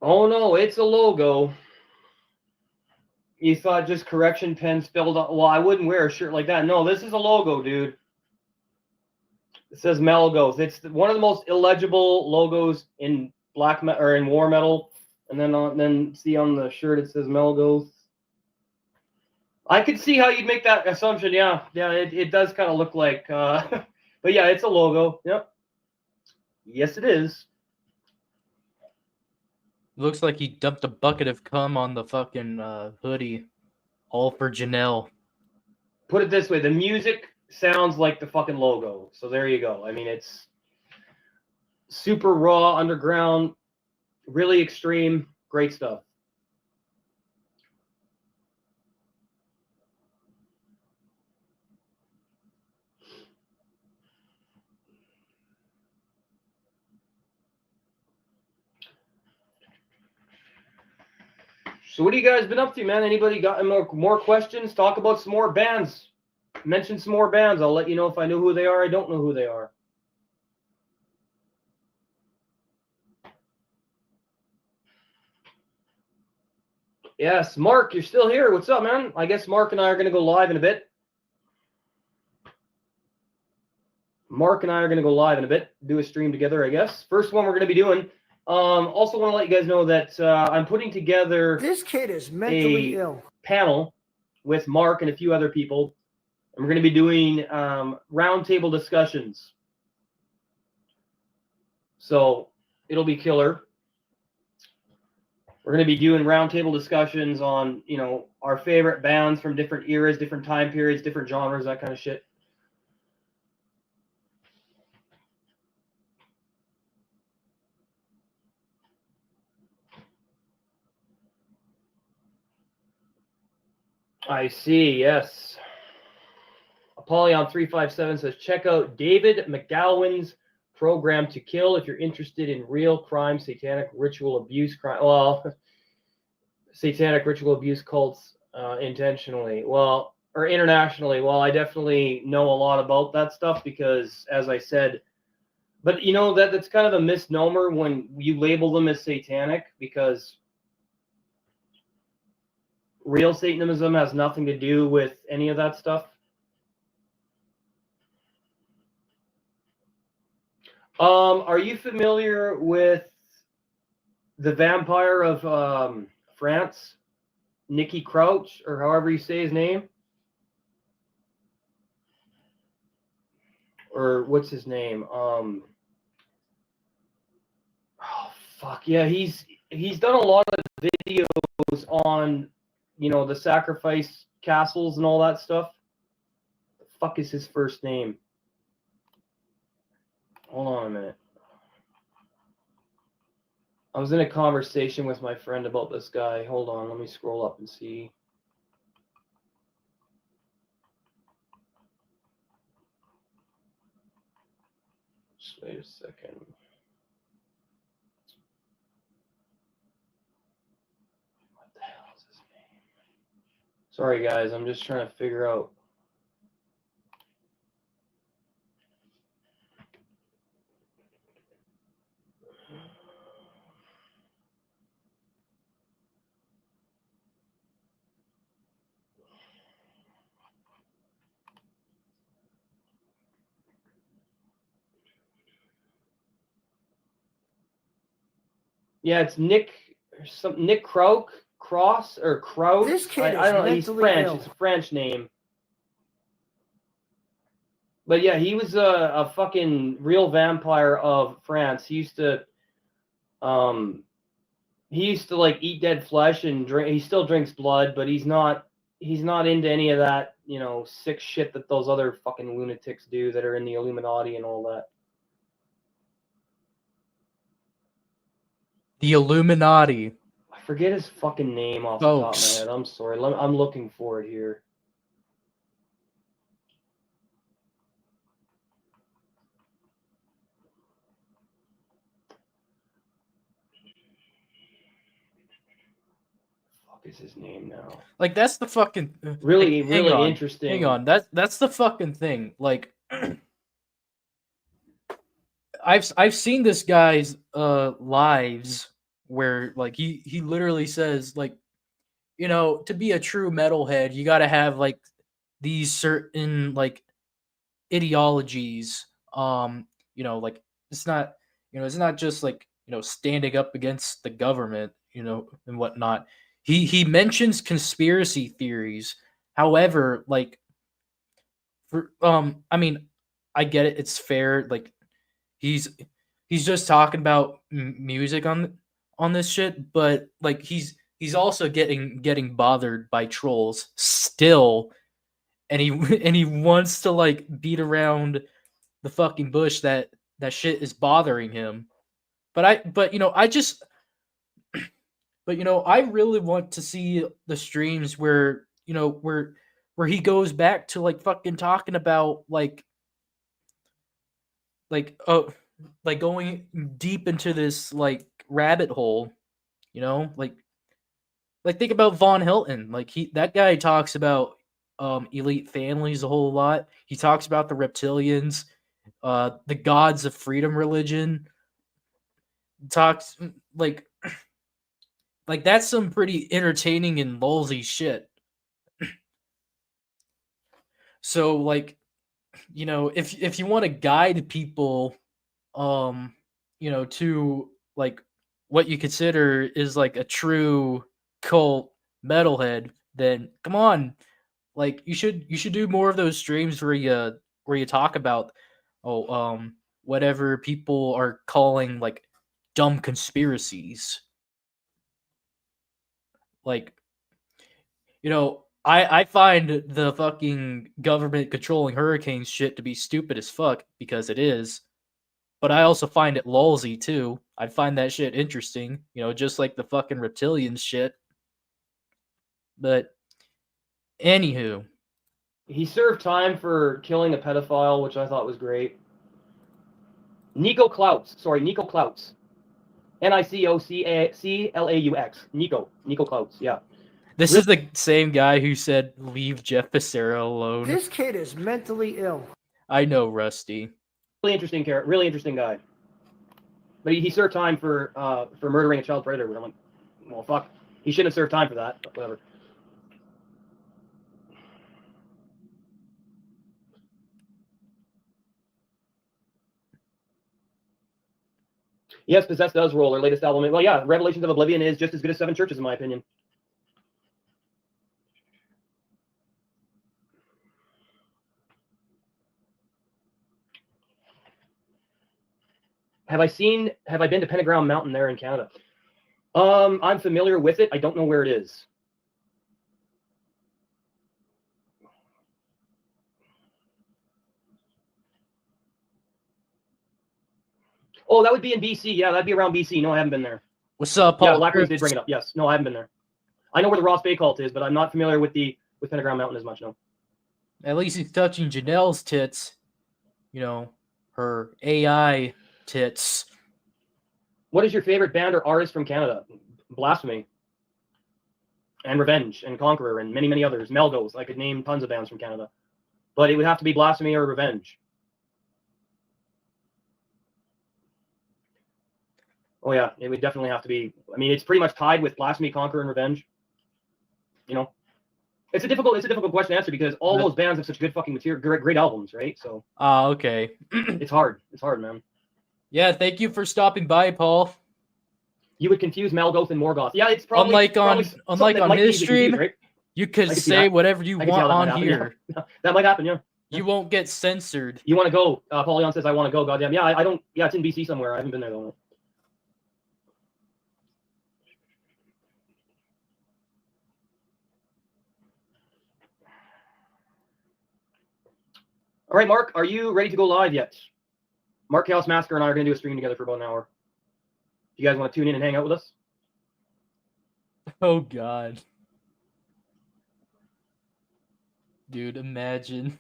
oh no, it's a logo. You thought just correction pen spelled out. Well, I wouldn't wear a shirt like that. No, this is a logo, dude. It says Melgoth. It's one of the most illegible logos in black metal or in war metal. And then see on the shirt it says Melgoth. I could see how you'd make that assumption. Yeah, it does kind of look like. But yeah, it's a logo. Yep. Yes, it is. Looks like he dumped a bucket of cum on the fucking hoodie. All for Janelle. Put it this way, the music sounds like the fucking logo. So there you go. I mean, it's super raw, underground, really extreme, great stuff. So what have you guys been up to, man? Anybody got more questions? Talk about some more bands. Mention some more bands. I'll let you know if I know who they are. I don't know who they are. Yes, Mark, you're still here. What's up, man? I guess Mark and I are going to go live in a bit. Do a stream together, I guess. First one we're going to be doing. Also want to let you guys know that I'm putting together this kid is mentally ill panel with Mark and a few other people. And we're going to be doing roundtable discussions. So it'll be killer. We're going to be doing roundtable discussions on, you know, our favorite bands from different eras, different time periods, different genres, that kind of shit. I see, yes. Apollyon357 says, check out David McGowan's Program to Kill if you're interested in real crime, satanic ritual abuse crime. Well, satanic ritual abuse cults intentionally. Well, or internationally. Well, I definitely know a lot about that stuff because, as I said, but you know, that's kind of a misnomer when you label them as satanic, because real Satanism has nothing to do with any of that stuff. Are you familiar with the vampire of France, Nicky Crouch, or however you say his name? Or what's his name? Oh fuck yeah, he's done a lot of videos on, you know, the sacrifice castles and all that stuff. The fuck is his first name? Hold on a minute. I was in a conversation with my friend about this guy. Hold on, let me scroll up and see. Just wait a second. Sorry, guys. I'm just trying to figure out. Yeah, it's Nick Cross or Crouch. This kid I is don't know. He's mentally French. ill. It's a French name. But yeah, he was a fucking real vampire of France. He used to like eat dead flesh and drink. He still drinks blood, but he's not into any of that, you know, sick shit that those other fucking lunatics do that are in the Illuminati and all that. The Illuminati. I forget his fucking name off the top of my Folks. head. I'm sorry. I'm looking for it here. Fuck is his name now? Like, that's the fucking Really, like, really hang on, interesting. Hang on, that's the fucking thing. Like, I've seen this guy's lives where like he literally says, like, you know, to be a true metalhead, you got to have like these certain like ideologies. You know, like it's not, you know, it's not just like, you know, standing up against the government, you know, and whatnot. He mentions conspiracy theories. However, like for I mean, I get it, it's fair. Like he's he's just talking about music on this shit, but like he's also getting bothered by trolls still, and he and he wants to like beat around the fucking bush that that shit is bothering him. But you know, I really want to see the streams where, you know, where he goes back to like fucking talking about like like going deep into this like rabbit hole, you know, like think about Von Hilton. Like that guy talks about elite families a whole lot. He talks about the reptilians, the gods of freedom religion. Talks like that's some pretty entertaining and lolsy shit. So like, you know, if you want to guide people you know, to like what you consider is like a true cult metalhead, then come on. Like you should do more of those streams where you talk about whatever people are calling like dumb conspiracies. Like, you know, I find the fucking government controlling hurricanes shit to be stupid as fuck because it is. But I also find it lolsy too. I find that shit interesting, you know, just like the fucking reptilians shit. But anywho, He served time for killing a pedophile, which I thought was great. Nico Klaus. Nicoclaux. Nico Klaus. Yeah. this is the same guy who said leave Jeff Becerra alone. This kid is mentally ill. I know, Rusty. Really interesting character. Really interesting guy. But he served time for murdering a child predator. I'm like, well, fuck. He shouldn't have served time for that. But whatever. Yes, Possessed does roll. Their latest album. Well, yeah, Revelations of Oblivion is just as good as Seven Churches, in my opinion. Have I been to Pentagram Mountain there in Canada? I'm familiar with it. I don't know where it is. Oh, that would be in BC. Yeah, that'd be around BC. No, I haven't been there. What's up, Paul? Yeah, Blackbirds did bring it up. Yes. No, I haven't been there. I know where the Ross Bay cult is, but I'm not familiar with Pentagram Mountain as much, no. At least he's touching Janelle's tits. You know, her AI tits. What is your favorite band or artist from Canada? Blasphemy. and Revenge and Conqueror and many, many others. Melgos. I could name tons of bands from Canada. But it would have to be Blasphemy or Revenge. Oh yeah, it would definitely have to be. I mean, it's pretty much tied with Blasphemy, Conqueror, and Revenge. You know, it's a difficult question to answer because all those bands have such good fucking material, great albums, right? So. Okay. It's hard. It's hard, man. Yeah, thank you for stopping by, Paul. You would confuse Malgoth and Morgoth. Yeah, it's probably unlike on his stream, confused, right? you could say whatever you want on here. Yeah. That might happen, yeah. You won't get censored. You want to go? Paulion says, I want to go. Goddamn. Yeah, I don't. Yeah, it's in BC somewhere. I haven't been there though. All right, Mark, are you ready to go live yet? Mark Chaos Massacre and I are going to do a stream together for about an hour. You guys want to tune in and hang out with us? Oh, God. Dude, imagine.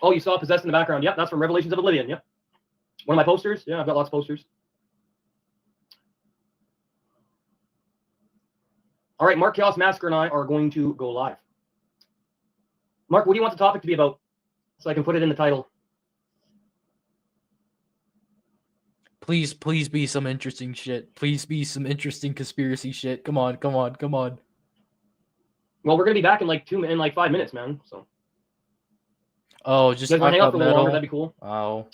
Oh, you saw Possessed in the background. Yep, that's from Revelations of Oblivion. Yep. One of my posters. Yeah, I've got lots of posters. All right, Mark Chaos Massacre and I are going to go live. Mark, what do you want the topic to be about? So I can put it in the title. Please be some interesting shit. Please be some interesting conspiracy shit. Come on. Well, we're gonna be back in like 5 minutes, man. So. Oh, just you guys want to hang out for a little longer? That'd be cool. Oh.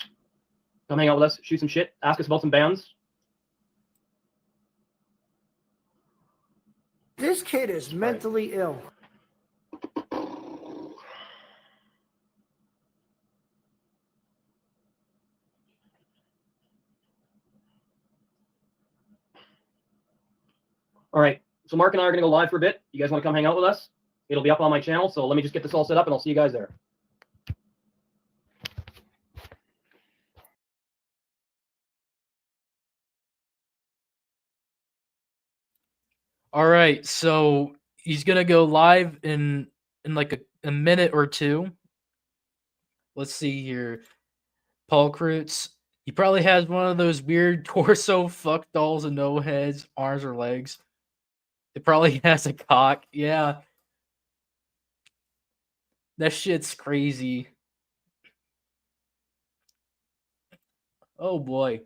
Come hang out with us, shoot some shit, ask us about some bands. This kid is mentally ill. All right, so Mark and I are going to go live for a bit. You guys want to come hang out with us? It'll be up on my channel, so let me just get this all set up, and I'll see you guys there. All right, so he's going to go live in like a minute or two. Let's see here. Paul Kreutz. He probably has one of those weird torso fuck dolls and no heads, arms or legs. It probably has a cock. Yeah. That shit's crazy. Oh boy.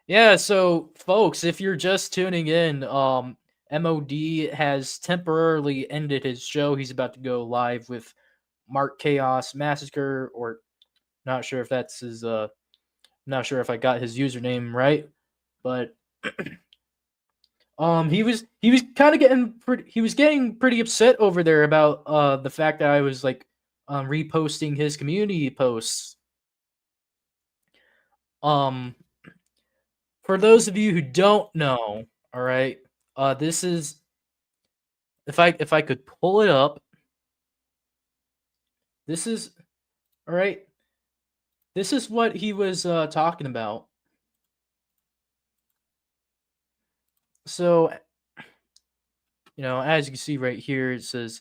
Yeah, so folks, if you're just tuning in, MOD has temporarily ended his show. He's about to go live with Mark Chaos Massacre, or not sure if that's his not sure if I got his username right, but he was kind of getting pretty upset over there about the fact that I was like reposting his community posts. For those of you who don't know, all right, this is if I could pull it up. This is all right. This is what he was talking about. So, as you can see right here, it says,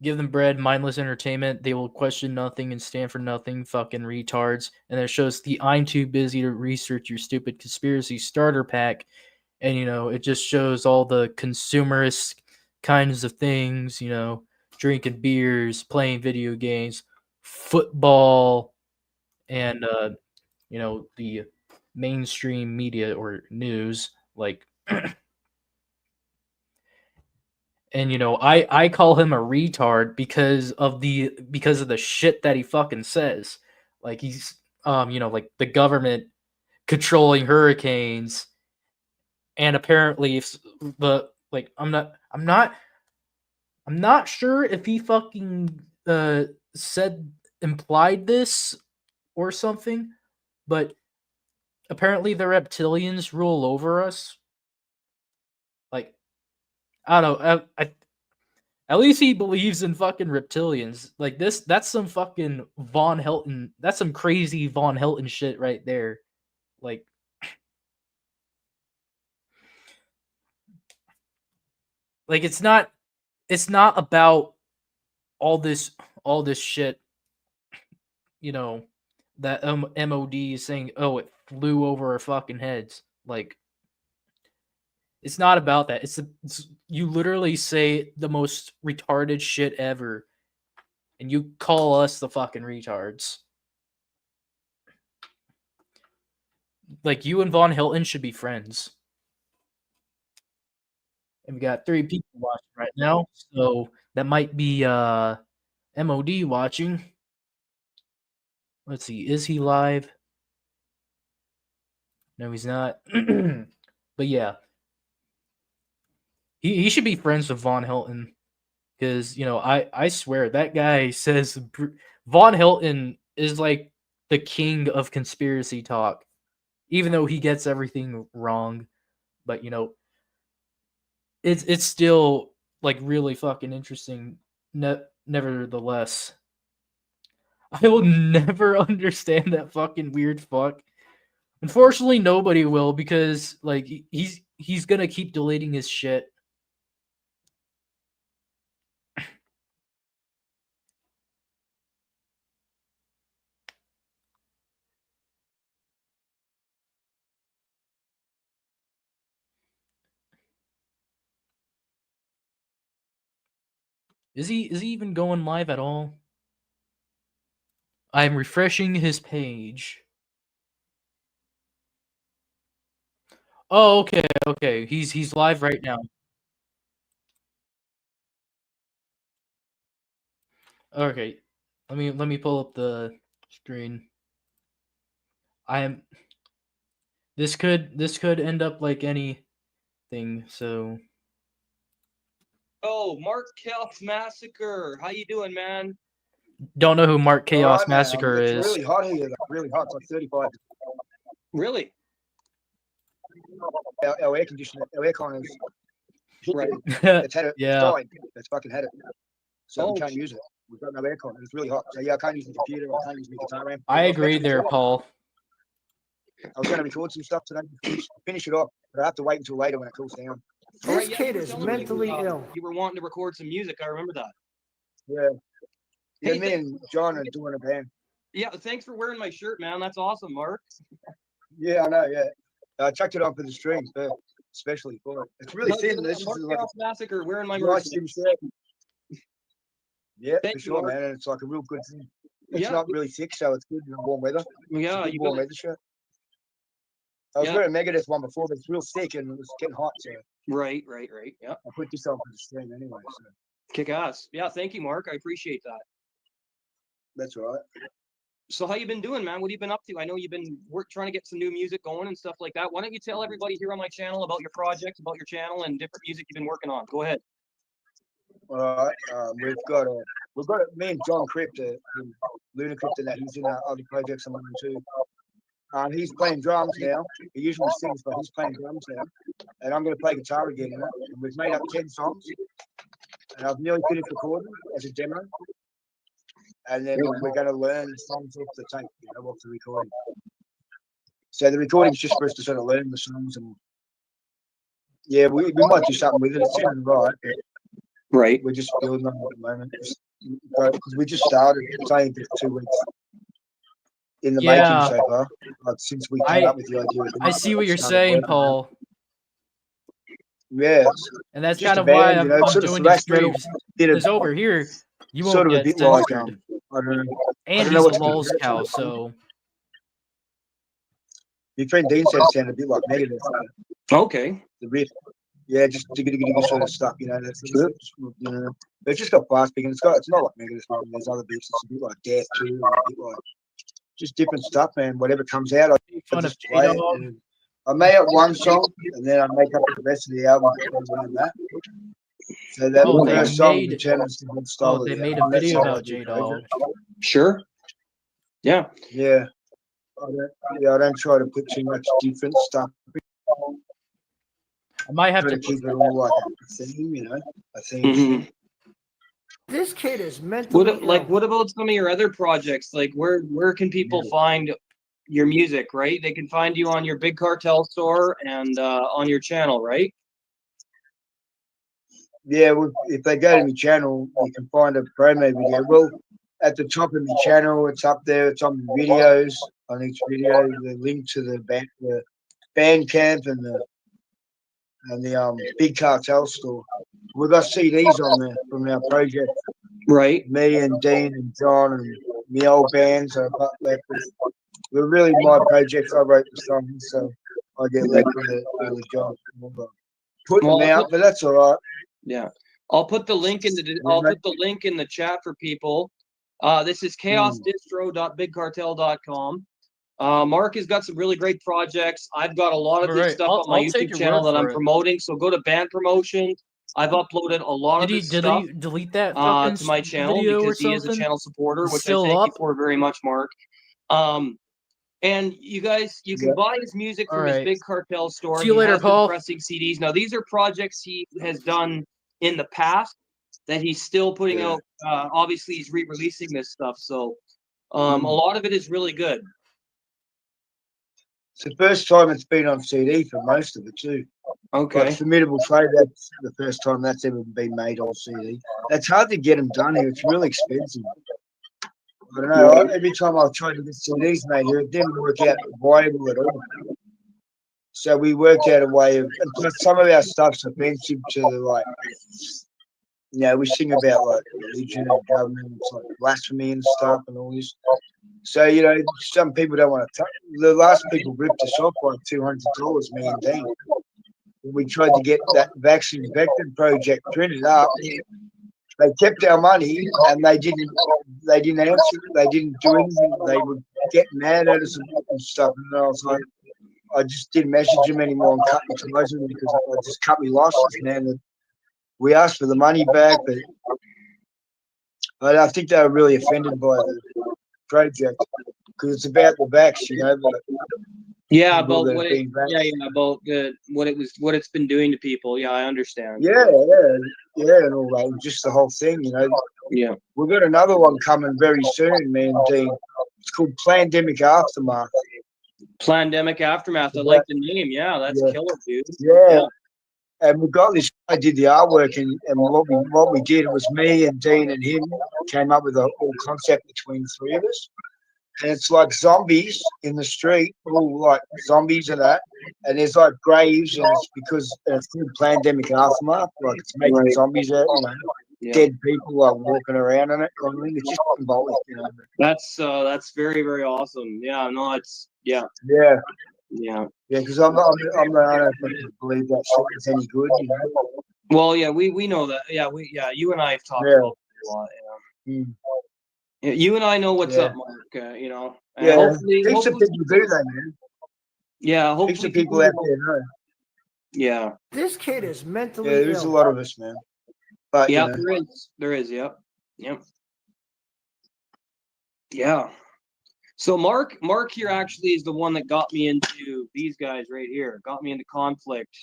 give them bread, mindless entertainment. They will question nothing and stand for nothing, fucking retards. And it shows the I'm too busy to research your stupid conspiracy starter pack. And, it just shows all the consumerist kinds of things, drinking beers, playing video games, football, and, the mainstream media or news, like, and I call him a retard because of the shit that he fucking says. Like he's like the government controlling hurricanes, and apparently I'm not sure if he fucking implied this or something, but apparently the reptilians rule over us. Like, I don't know. At least he believes in fucking reptilians. Like that's some fucking Von Helton. That's some crazy Von Helton shit right there. Like, it's not about all this shit. That MOD is saying, oh, it flew over our fucking heads. Like, It's not about that. It's you literally say the most retarded shit ever, and you call us the fucking retards. Like you and Von Hilton should be friends. And we got 3 people watching right now, so that might be MOD watching. Let's see, is he live? No, he's not. But yeah, he should be friends with Von Hilton because I swear that guy says Von Hilton is like the king of conspiracy talk, even though he gets everything wrong. But it's still like really fucking interesting. Nevertheless, I will never understand that fucking weird fuck. Unfortunately, nobody will because like he's gonna keep deleting his shit. Is he even going live at all? I'm refreshing his page. Oh, okay. He's live right now. Okay. Let me pull up the screen. This could end up like anything, so Oh, Mark Chaos Massacre. How you doing, man? don't know who Mark Chaos Alright, man, Massacre it's is. really hot here. Really hot. It's like 35. Really? Our air conditioner, our aircon is Right. it's had it. It's Yeah. died. It's fucking had it. So Oh, we can't use it. We've got no aircon. It's really hot. So yeah, I can't use the computer. I can't use my guitar amp. I was agree meant to there, record- Paul. I was going to record some stuff today. Finish it off, but I have to wait until later when it cools down. all right, This yeah, kid you were is telling me mentally ill. You were wanting to record some music. I remember that. Yeah. Yeah, Hey, me and John are doing a band. Yeah, thanks for wearing my shirt, man. That's awesome, Mark. Yeah, I know. Yeah, I chucked it on for the strings, but especially for it. It's really thin. This is Mark like Chaos Massacre wearing my a merch. nice thin shirt. Yeah, Thank for you, sure, Mark. man. And it's like a real good thing. It's Yeah. not really thick, so it's good in warm weather. Yeah, It's a you good warm got it. weather shirt. I was Yeah. wearing a Megadeth one before, but it's real thick and it was getting hot, so Right. Yeah. I put this on for the stream anyway. So Kick ass. Yeah, thank you, Mark. I appreciate that. that's all right. So how you been doing, man? What have you been up to? I know you've been trying to get some new music going and stuff like that. Why don't you tell everybody here on my channel about your projects, about your channel, and different music you've been working on? Go ahead. All right. We've got me and John Crypt, Lunar Crypt, and that he's in our other projects I'm on too. He's playing drums now. He usually sings, but he's playing drums now. And I'm going to play guitar again. And we've made up 10 songs. And I've nearly finished recording as a demo. And then we're going to learn songs off the tape, off the recording. So the recording's just for us to sort of learn the songs. And yeah, we might do something with it. It's sounding right. Right. We're just building on it at the moment. Because we just started. It's only been 2 weeks. In the making so far, since we came up with the idea. I see what you're saying, Paul. Yeah, and that's just kind a of why band, I'm sort of doing these thrash metal. streams. Because over here, you sort won't of a get bit like censored. I don't know. And I don't know he's what's a lulz cow, so your friend Dean said it sounded a bit like Megadeth. Okay. The riff, yeah, just digga sort of stuff, That's it's just got fast picking. It's not like Megadeth. There's other bits. It's a bit like Death too, and a bit like just different stuff, man. Whatever comes out, I just play it. And I made up one song, and then I make up the rest of the album around that. So that first song determines the whole style. they made a video about J-Dog. Sure. Yeah. Yeah. I don't try to put too much different stuff. I might have to keep it all like a theme, a theme. This kid is mentally ill. What about some of your other projects? Like where can people find your music, right? They can find you on your Big Cartel store and on your channel, right? Yeah, if they go to my channel, you can find a promo video. Well, at the top of my channel, it's up there. It's on the videos. On each video, the link to the Bandcamp and and the Big Cartel store. We got CDs on there from our project. Right. Me and Dean and John and the old bands are left with. We're really my project. I wrote the songs, so I get left with the job. Putting Well, them out, but that's all right. Yeah, I'll put the link in the chat for people. This is chaosdistro.bigcartel.com. Mark has got some really great projects. I've got a lot of good stuff on my YouTube channel that I'm promoting. So go to band promotion. I've uploaded a lot of his stuff delete that fucking to my channel video because or he is a something? channel supporter, which Still I thank up? you for very much, Mark. And you guys, you can buy his music from his Big Cartel store. See you later, Paul. Pressing CDs. Now, these are projects he has done in the past that he's still putting out. Obviously, he's re-releasing this stuff, so a lot of it is really good. It's the first time it's been on CD for most of it too. Okay. Like Formidable Trade, that's the first time that's ever been made on CD. It's hard to get them done here. It's really expensive. I don't know. Every time I've tried to get CDs made here, it didn't work out viable at all. So we worked out a way of, and plus some of our stuff's offensive to like, we sing about like religion and government, it's like blasphemy and stuff and all this. So, some people don't want to touch. The last people ripped us off by $200, me and Dean. We tried to get that vaccine vector project printed up. They kept our money and they didn't answer. They didn't do anything. They would get mad at us and stuff. And I was like, I just didn't message them anymore and cut my ties with them because I just cut my license, man. We asked for the money back, but I think they were really offended by the project because it's about the backs, But about what it's been doing to people. Yeah, I understand. Yeah, and all that. Just the whole thing, Yeah. We've got another one coming very soon, man, Dean. It's called Plandemic Aftermath. Plandemic Aftermath. I like the name. Yeah, that's killer, dude. Yeah. And we got this. I did the artwork, and what we did was me and Dean and him came up with a whole concept between the three of us. And it's like zombies in the street, all like zombies and that. And there's like graves, and it's because it's called Plandemic Aftermath, like it's making zombies out, dead people are walking around in it. It's just symbolic, That's very, very awesome. Yeah, no, it's Yeah, because I don't believe that shit is any good, Well, yeah, we know that. Yeah, you and I have talked about it a lot. Yeah, you and I know what's up, Mark. Hopefully people do that, man. Yeah, hopefully heaps of people out there know. Yeah, this kid is mentally ill. There's a lot of us, man. But there is. Yep. Yeah. So Mark here actually is the one that got me into these guys right here. Got me into conflict.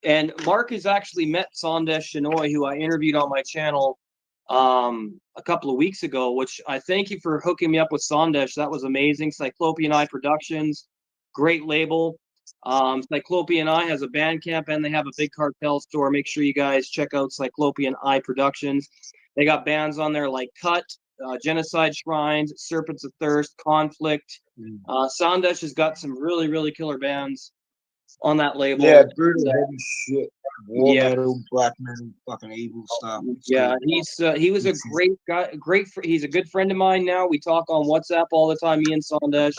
And Mark has actually met Sandesh Shenoy, who I interviewed on my channel a couple of weeks ago, which I thank you for hooking me up with Sandesh. That was amazing. Cyclopean Eye Productions, great label. Cyclopean Eye has a Bandcamp and they have a Big Cartel store. Make sure you guys check out Cyclopean Eye Productions. They got bands on there like Cut, Genocide Shrines, Serpents of Thirst, Conflict. Sandesh has got some really, really killer bands on that label. Yeah, brutal heavy shit. War metal, black metal, fucking evil stuff. He was a great guy. He's a good friend of mine now. We talk on WhatsApp all the time, me and Sandesh.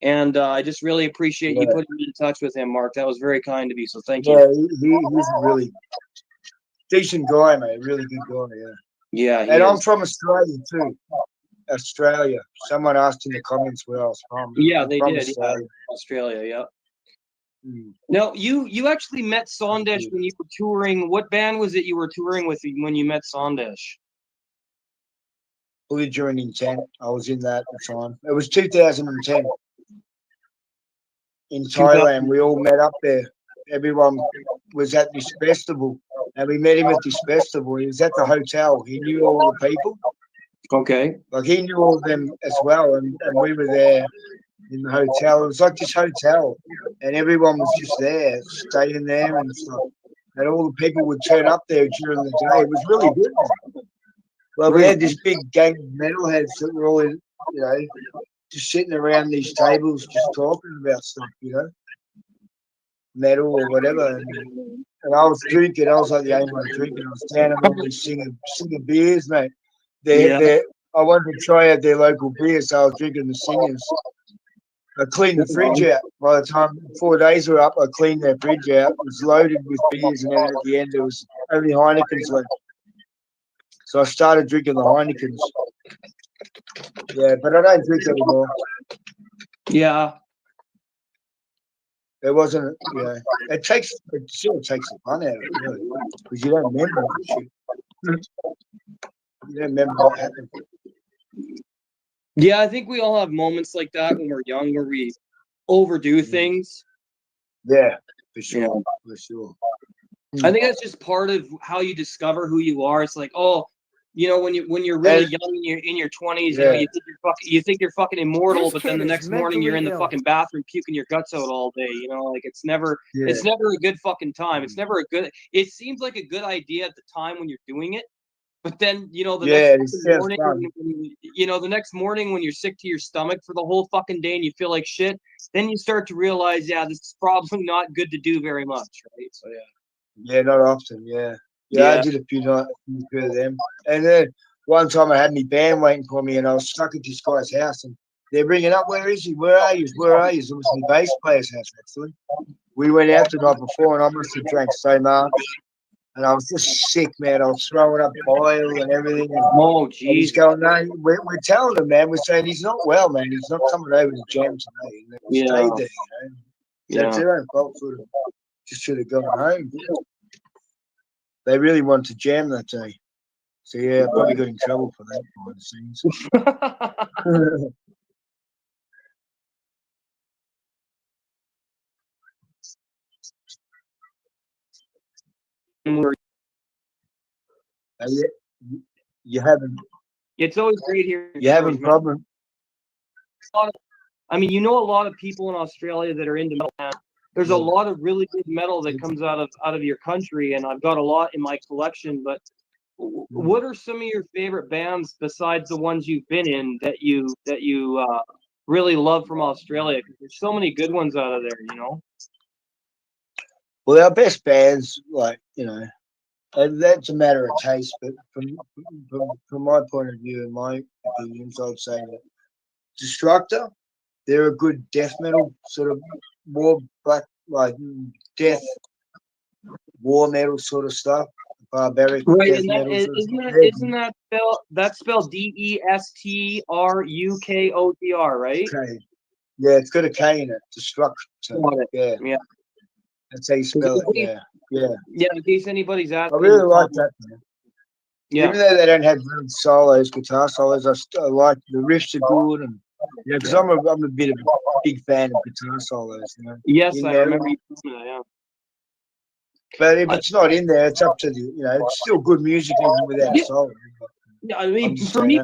And I just really appreciate you putting me in touch with him, Mark. That was very kind of you. So thank you. Yeah, he's a really decent guy, mate. Really good guy. Yeah. And I'm from Australia too. Australia. Someone asked in the comments where I was from. Yeah, they did. Australia. Yeah. Now, you actually met Sandesh when you were touring. What band was it you were touring with when you met Sandesh? Belligerent Intent. I was in that at the time. It was 2010 in Thailand. We all met up there. Everyone was at this festival, and we met him at this festival. He was at the hotel. He knew all the people. Okay. Like he knew all of them as well, and we were there in the hotel. It was like this hotel, and everyone was just there, staying there and stuff. And all the people would turn up there during the day. It was really good. Well, we had this big gang of metalheads that were all in, just sitting around these tables, just talking about stuff, metal or whatever. And I was drinking. I was like the only one drinking. I was down and all these singing beers, mate. I wanted to try out their local beer, so I was drinking the singers. I cleaned the fridge out. By the time 4 days were up, I cleaned their fridge out. It was loaded with beers, and then at the end, there was only Heinekens left. So I started drinking the Heinekens. Yeah, but I don't drink anymore. Yeah. It wasn't, it sort of takes the fun out of it, really, because you don't remember that shit. You don't remember what happened. Yeah, I think we all have moments like that when we're young where we overdo things. Yeah, for sure. For sure. I think that's just part of how you discover who you are. It's like, oh, when you're really young in your 20s, you think you're fucking immortal, but then the next morning you're in the fucking bathroom puking your guts out all day. Like it's never a good fucking time. It's never a good. It seems like a good idea at the time when you're doing it. But then, the next morning when you're sick to your stomach for the whole fucking day and you feel like shit, then you start to realize, this is probably not good to do very much, right? So, yeah, not often, yeah. I did a few nights of them. And then one time I had my band waiting for me and I was stuck at this guy's house and they're ringing up, where is he? Where are you? Where are you? It was my bass player's house, actually. We went out the night before and I must have drank so much. And I was just sick, man. I was throwing up oil and everything. Oh, jeez. He's going, no, we're telling him, man. We're saying he's not well, man. He's not coming over to jam today. And he stayed there, So it's their own fault for them. Just should have gone home. They really wanted to jam that day. So, I probably got in trouble for that behind the scenes. You haven't. It's always great here. You having a problem? I mean, a lot of people in Australia that are into metal. There's a lot of really good metal that comes out of your country, and I've got a lot in my collection. But what are some of your favorite bands besides the ones you've been in that you really love from Australia? Because there's so many good ones out of there, Well, our best bands, that's a matter of taste. But from my point of view and my opinions, I'd say that Destructor, they're a good death metal, sort of more black, like death, war metal sort of stuff. Barbaric death metal. Isn't that spelled DESTRUKOTR, right? Okay. Yeah, it's got a K in it. Destructor. Yeah. That's how you spell it. Yeah. In case anybody's asking. I really like that, man. Yeah. Even though they don't have real solos, guitar solos, I like the riffs are good, and because I'm a bit of a big fan of guitar solos. Yes, I remember you saying that. Yeah. But if it's not in there, it's up to the. It's still good music even without a solo. Yeah, I mean, for me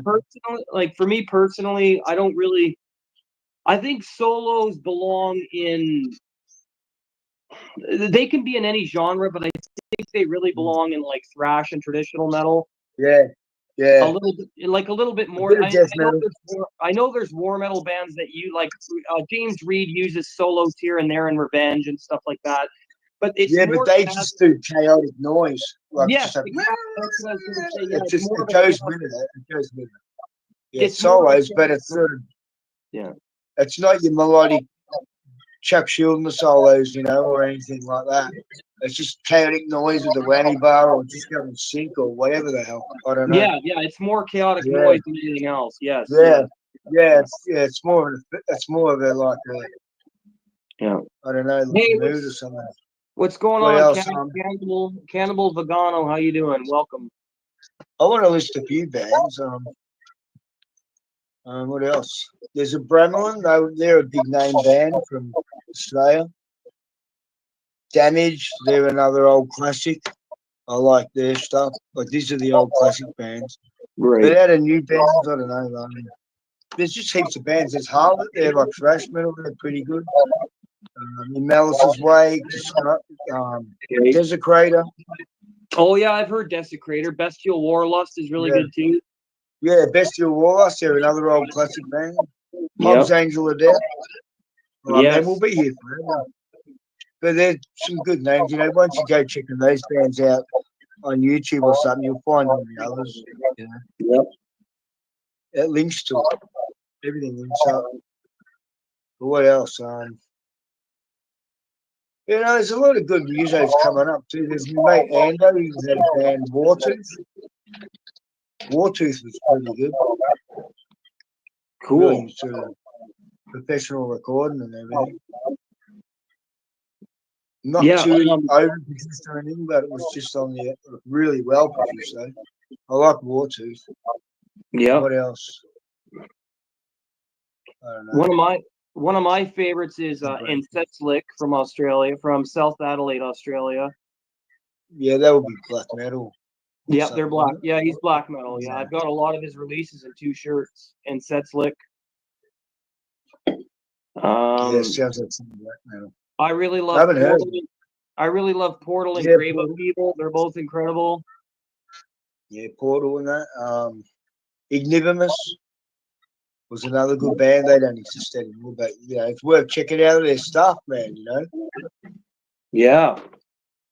personally, I don't really. I think solos belong in. They can be in any genre, but I think they really belong in like thrash and traditional metal. Yeah. A little bit more. I know there's war metal bands that you like. James Reed uses solos here and there in Revenge and stuff like that. But it's but they just do chaotic noise. Like it goes with it. It goes with it. Yeah, it's solos, but it's sort of it's not your melodic Chuck Schuldiner solos, or anything like that. It's just chaotic noise with the whammy bar or just going sync or whatever the hell. I don't know. Yeah, it's more chaotic noise than anything else. Yes. It's more of a like I don't know, like mood or something. What's going on, Cannibal Vegano? How you doing? Welcome. I want to list a few bands. What else? There's a Bremelin. They're a big name band from Australia. Damage. They're another old classic. I like their stuff. Like these are the old classic bands. Right. But out of new bands, I don't know. There's just heaps of bands. There's Harlot. They're like thrash metal. They're pretty good. In Malice's Way, Desecrator. Oh yeah, I've heard Desecrator. Bestial Warlust is really good too. Yeah, Bestial Warlust. They're another old classic band. Mom's Angel of Death. Man, we'll be here forever. but there's some good names. You know, once you go checking those bands out on YouTube or something, you'll find all the others. You know, Yep. it links to it. Everything links up. But what else? You know, there's a lot of good musos coming up too. There's my mate Ando, he's had a band Wartooth. Wartooth was pretty good. Cool. Really sort of professional recording and everything. Not too overproduced or anything, but it was just on the really well produced though. I like Wartooth. Yeah. What else? I don't know. One of my favorites is Insetslick from Australia, from South Adelaide, Australia. Yeah, that would be black metal. Yeah, they're black. Yeah, he's black metal. Yeah, I've got a lot of his releases in 2 shirts. Insetslick. Yeah, sounds like some black metal. I really love. I haven't heard. I really love Portal and Yeah, Grave of People. They're both incredible. Yeah, Portal and that. Ignivimus was another good band. They don't exist anymore, but you know, it's worth checking out their stuff, man. You know. Yeah.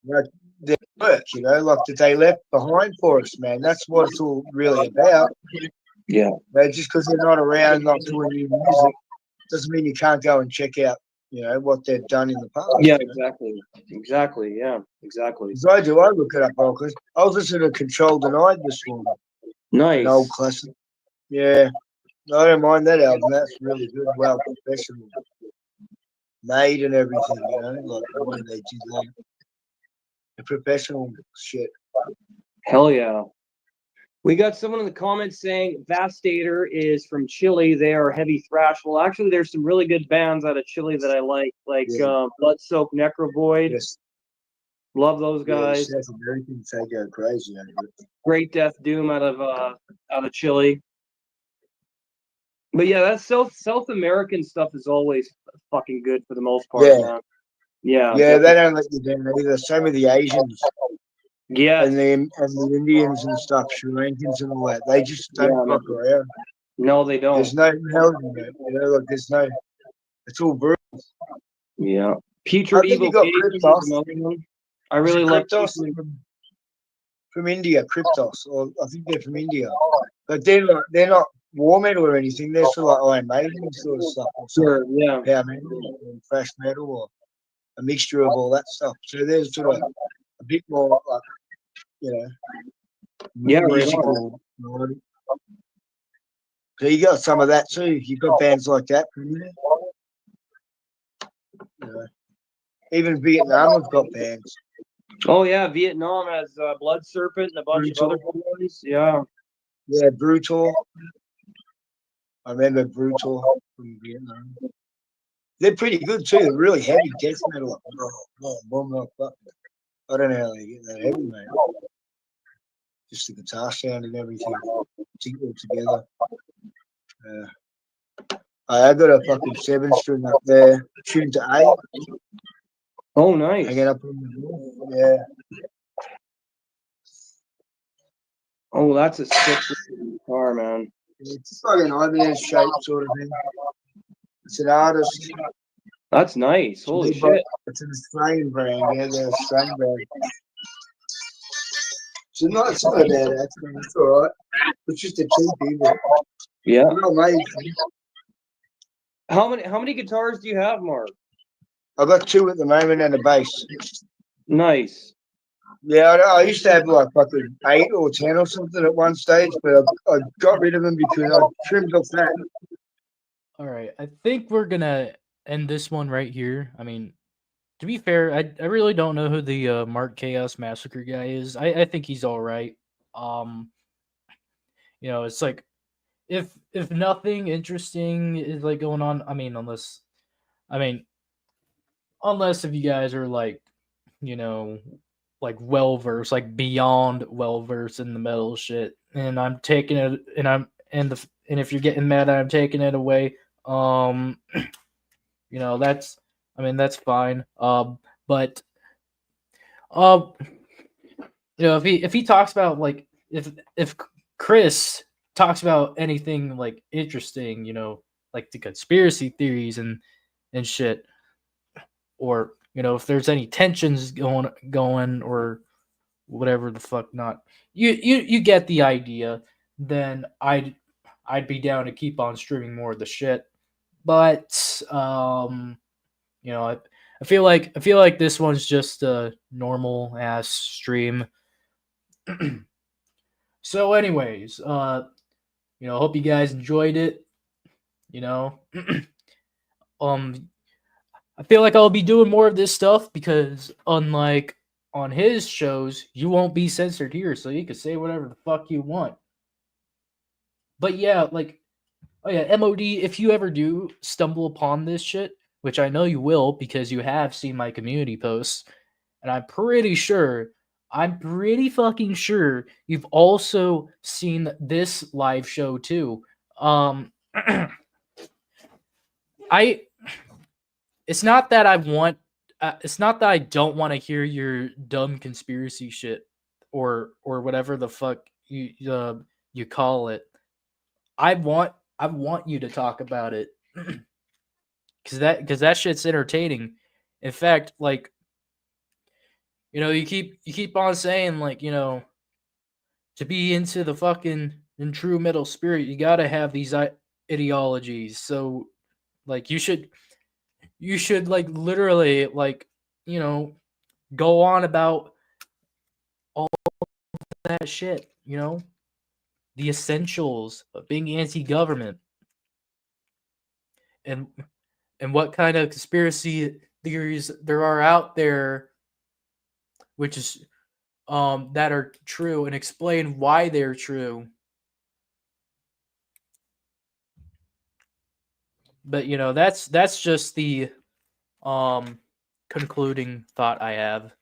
Like their work, you know, like that they left behind for us, man. That's what it's all really about. Yeah. But just because they're not around, not doing new music, doesn't mean you can't go and check out, you know, what they've done in the past. Yeah, you know? exactly. Yeah, exactly. So I look it up, because I was listening to Control Denied this morning. Nice. An old classic. Yeah. I don't mind that album. That's really good. Well, professional. Made and everything, you know, like the way they did that. The professional shit. Hell yeah. We got someone in the comments saying Vastator is from Chile. They are heavy thrash. Well, actually, there's some really good bands out of Chile that I like Blood Soaked Necrovoid. Yes. Love those guys. Yeah, South Americans, they go crazy over it. Great Death Doom out of Chile. But yeah, that South American stuff is always fucking good for the most part, man. Yeah. Yeah, they don't let you down either. Same with the Asians. Yeah. And the Indians and stuff, Sri Lankans and all that. They just don't fuck around. No, they don't. There's no melody, man. You know, like there's no. It's all brutal. Yeah. Putrid Evil Cryptos. I really love Cryptos from India. Cryptos, or I think they're from India, but they're not war metal or anything. They're sort of like Iron Maiden sort of stuff. Sure. Yeah. Power metal and thrash metal, or a mixture of all that stuff. So there's sort of a bit more like, you know, musical. So you got some of that too. You've got bands like that from there. You know, even Vietnam have got bands. Oh yeah, Vietnam has Blood Serpent and a bunch of other ones. Yeah. Yeah, Brutal. I remember Brutal from Vietnam. They're pretty good too. They're really heavy death metal. I don't know how they get that heavy, mate. Just the guitar sound and everything all together. I got a fucking 7-string up there, tuned to 8. Oh, nice. Hanging up on the wall. Yeah. Oh, that's a sick guitar, man. It's like an IBS shape sort of thing. It's an artist. That's nice. Holy shit. It's an Australian brand. Yeah, they're an Australian brand. So it's not a bad accent. It's all right. It's just a cheap evil. Yeah. Well made. How many guitars do you have, Mark? I've got 2 at the moment and a bass. Nice. Yeah, I used to have like fucking 8 or 10 or something at one stage, but I got rid of them because I trimmed off that. All right, I think we're gonna end this one right here. I mean, to be fair, I really don't know who the Mark Chaos Massacre guy is. I think he's all right. You know, it's like if nothing interesting is like going on. I mean, unless if you guys are like, you know, like well versed, like beyond well versed in the metal shit, and I'm taking it, and if you're getting mad, I'm taking it away. You know, that's fine. But you know, if he talks about like if Chris talks about anything like interesting, you know, like the conspiracy theories and shit, or if there's any tensions going or whatever the fuck not. You get the idea. Then I'd be down to keep on streaming more of the shit. But I feel like this one's just a normal ass stream. So anyways, hope you guys enjoyed it. I feel like I'll be doing more of this stuff because unlike on his shows, you won't be censored here, so you can say whatever the fuck you want. But yeah, MOD, if you ever do stumble upon this shit, which I know you will because you have seen my community posts, and I'm pretty fucking sure you've also seen this live show too. It's not that it's not that I don't want to hear your dumb conspiracy shit or whatever the fuck you call it. I want you to talk about it because that shit's entertaining. In fact, you keep on saying to be into the fucking in true metal spirit, you gotta have these ideologies. So you should literally go on about all that shit. The essentials of being anti-government and what kind of conspiracy theories there are out there, which is that are true, and explain why they're true. But that's just the concluding thought I have,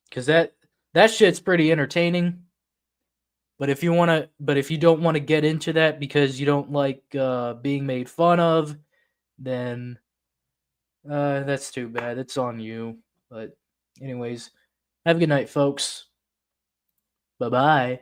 because that shit's pretty entertaining. But if you don't want to get into that because you don't like being made fun of, then that's too bad. It's on you. But anyways, have a good night, folks. Bye-bye.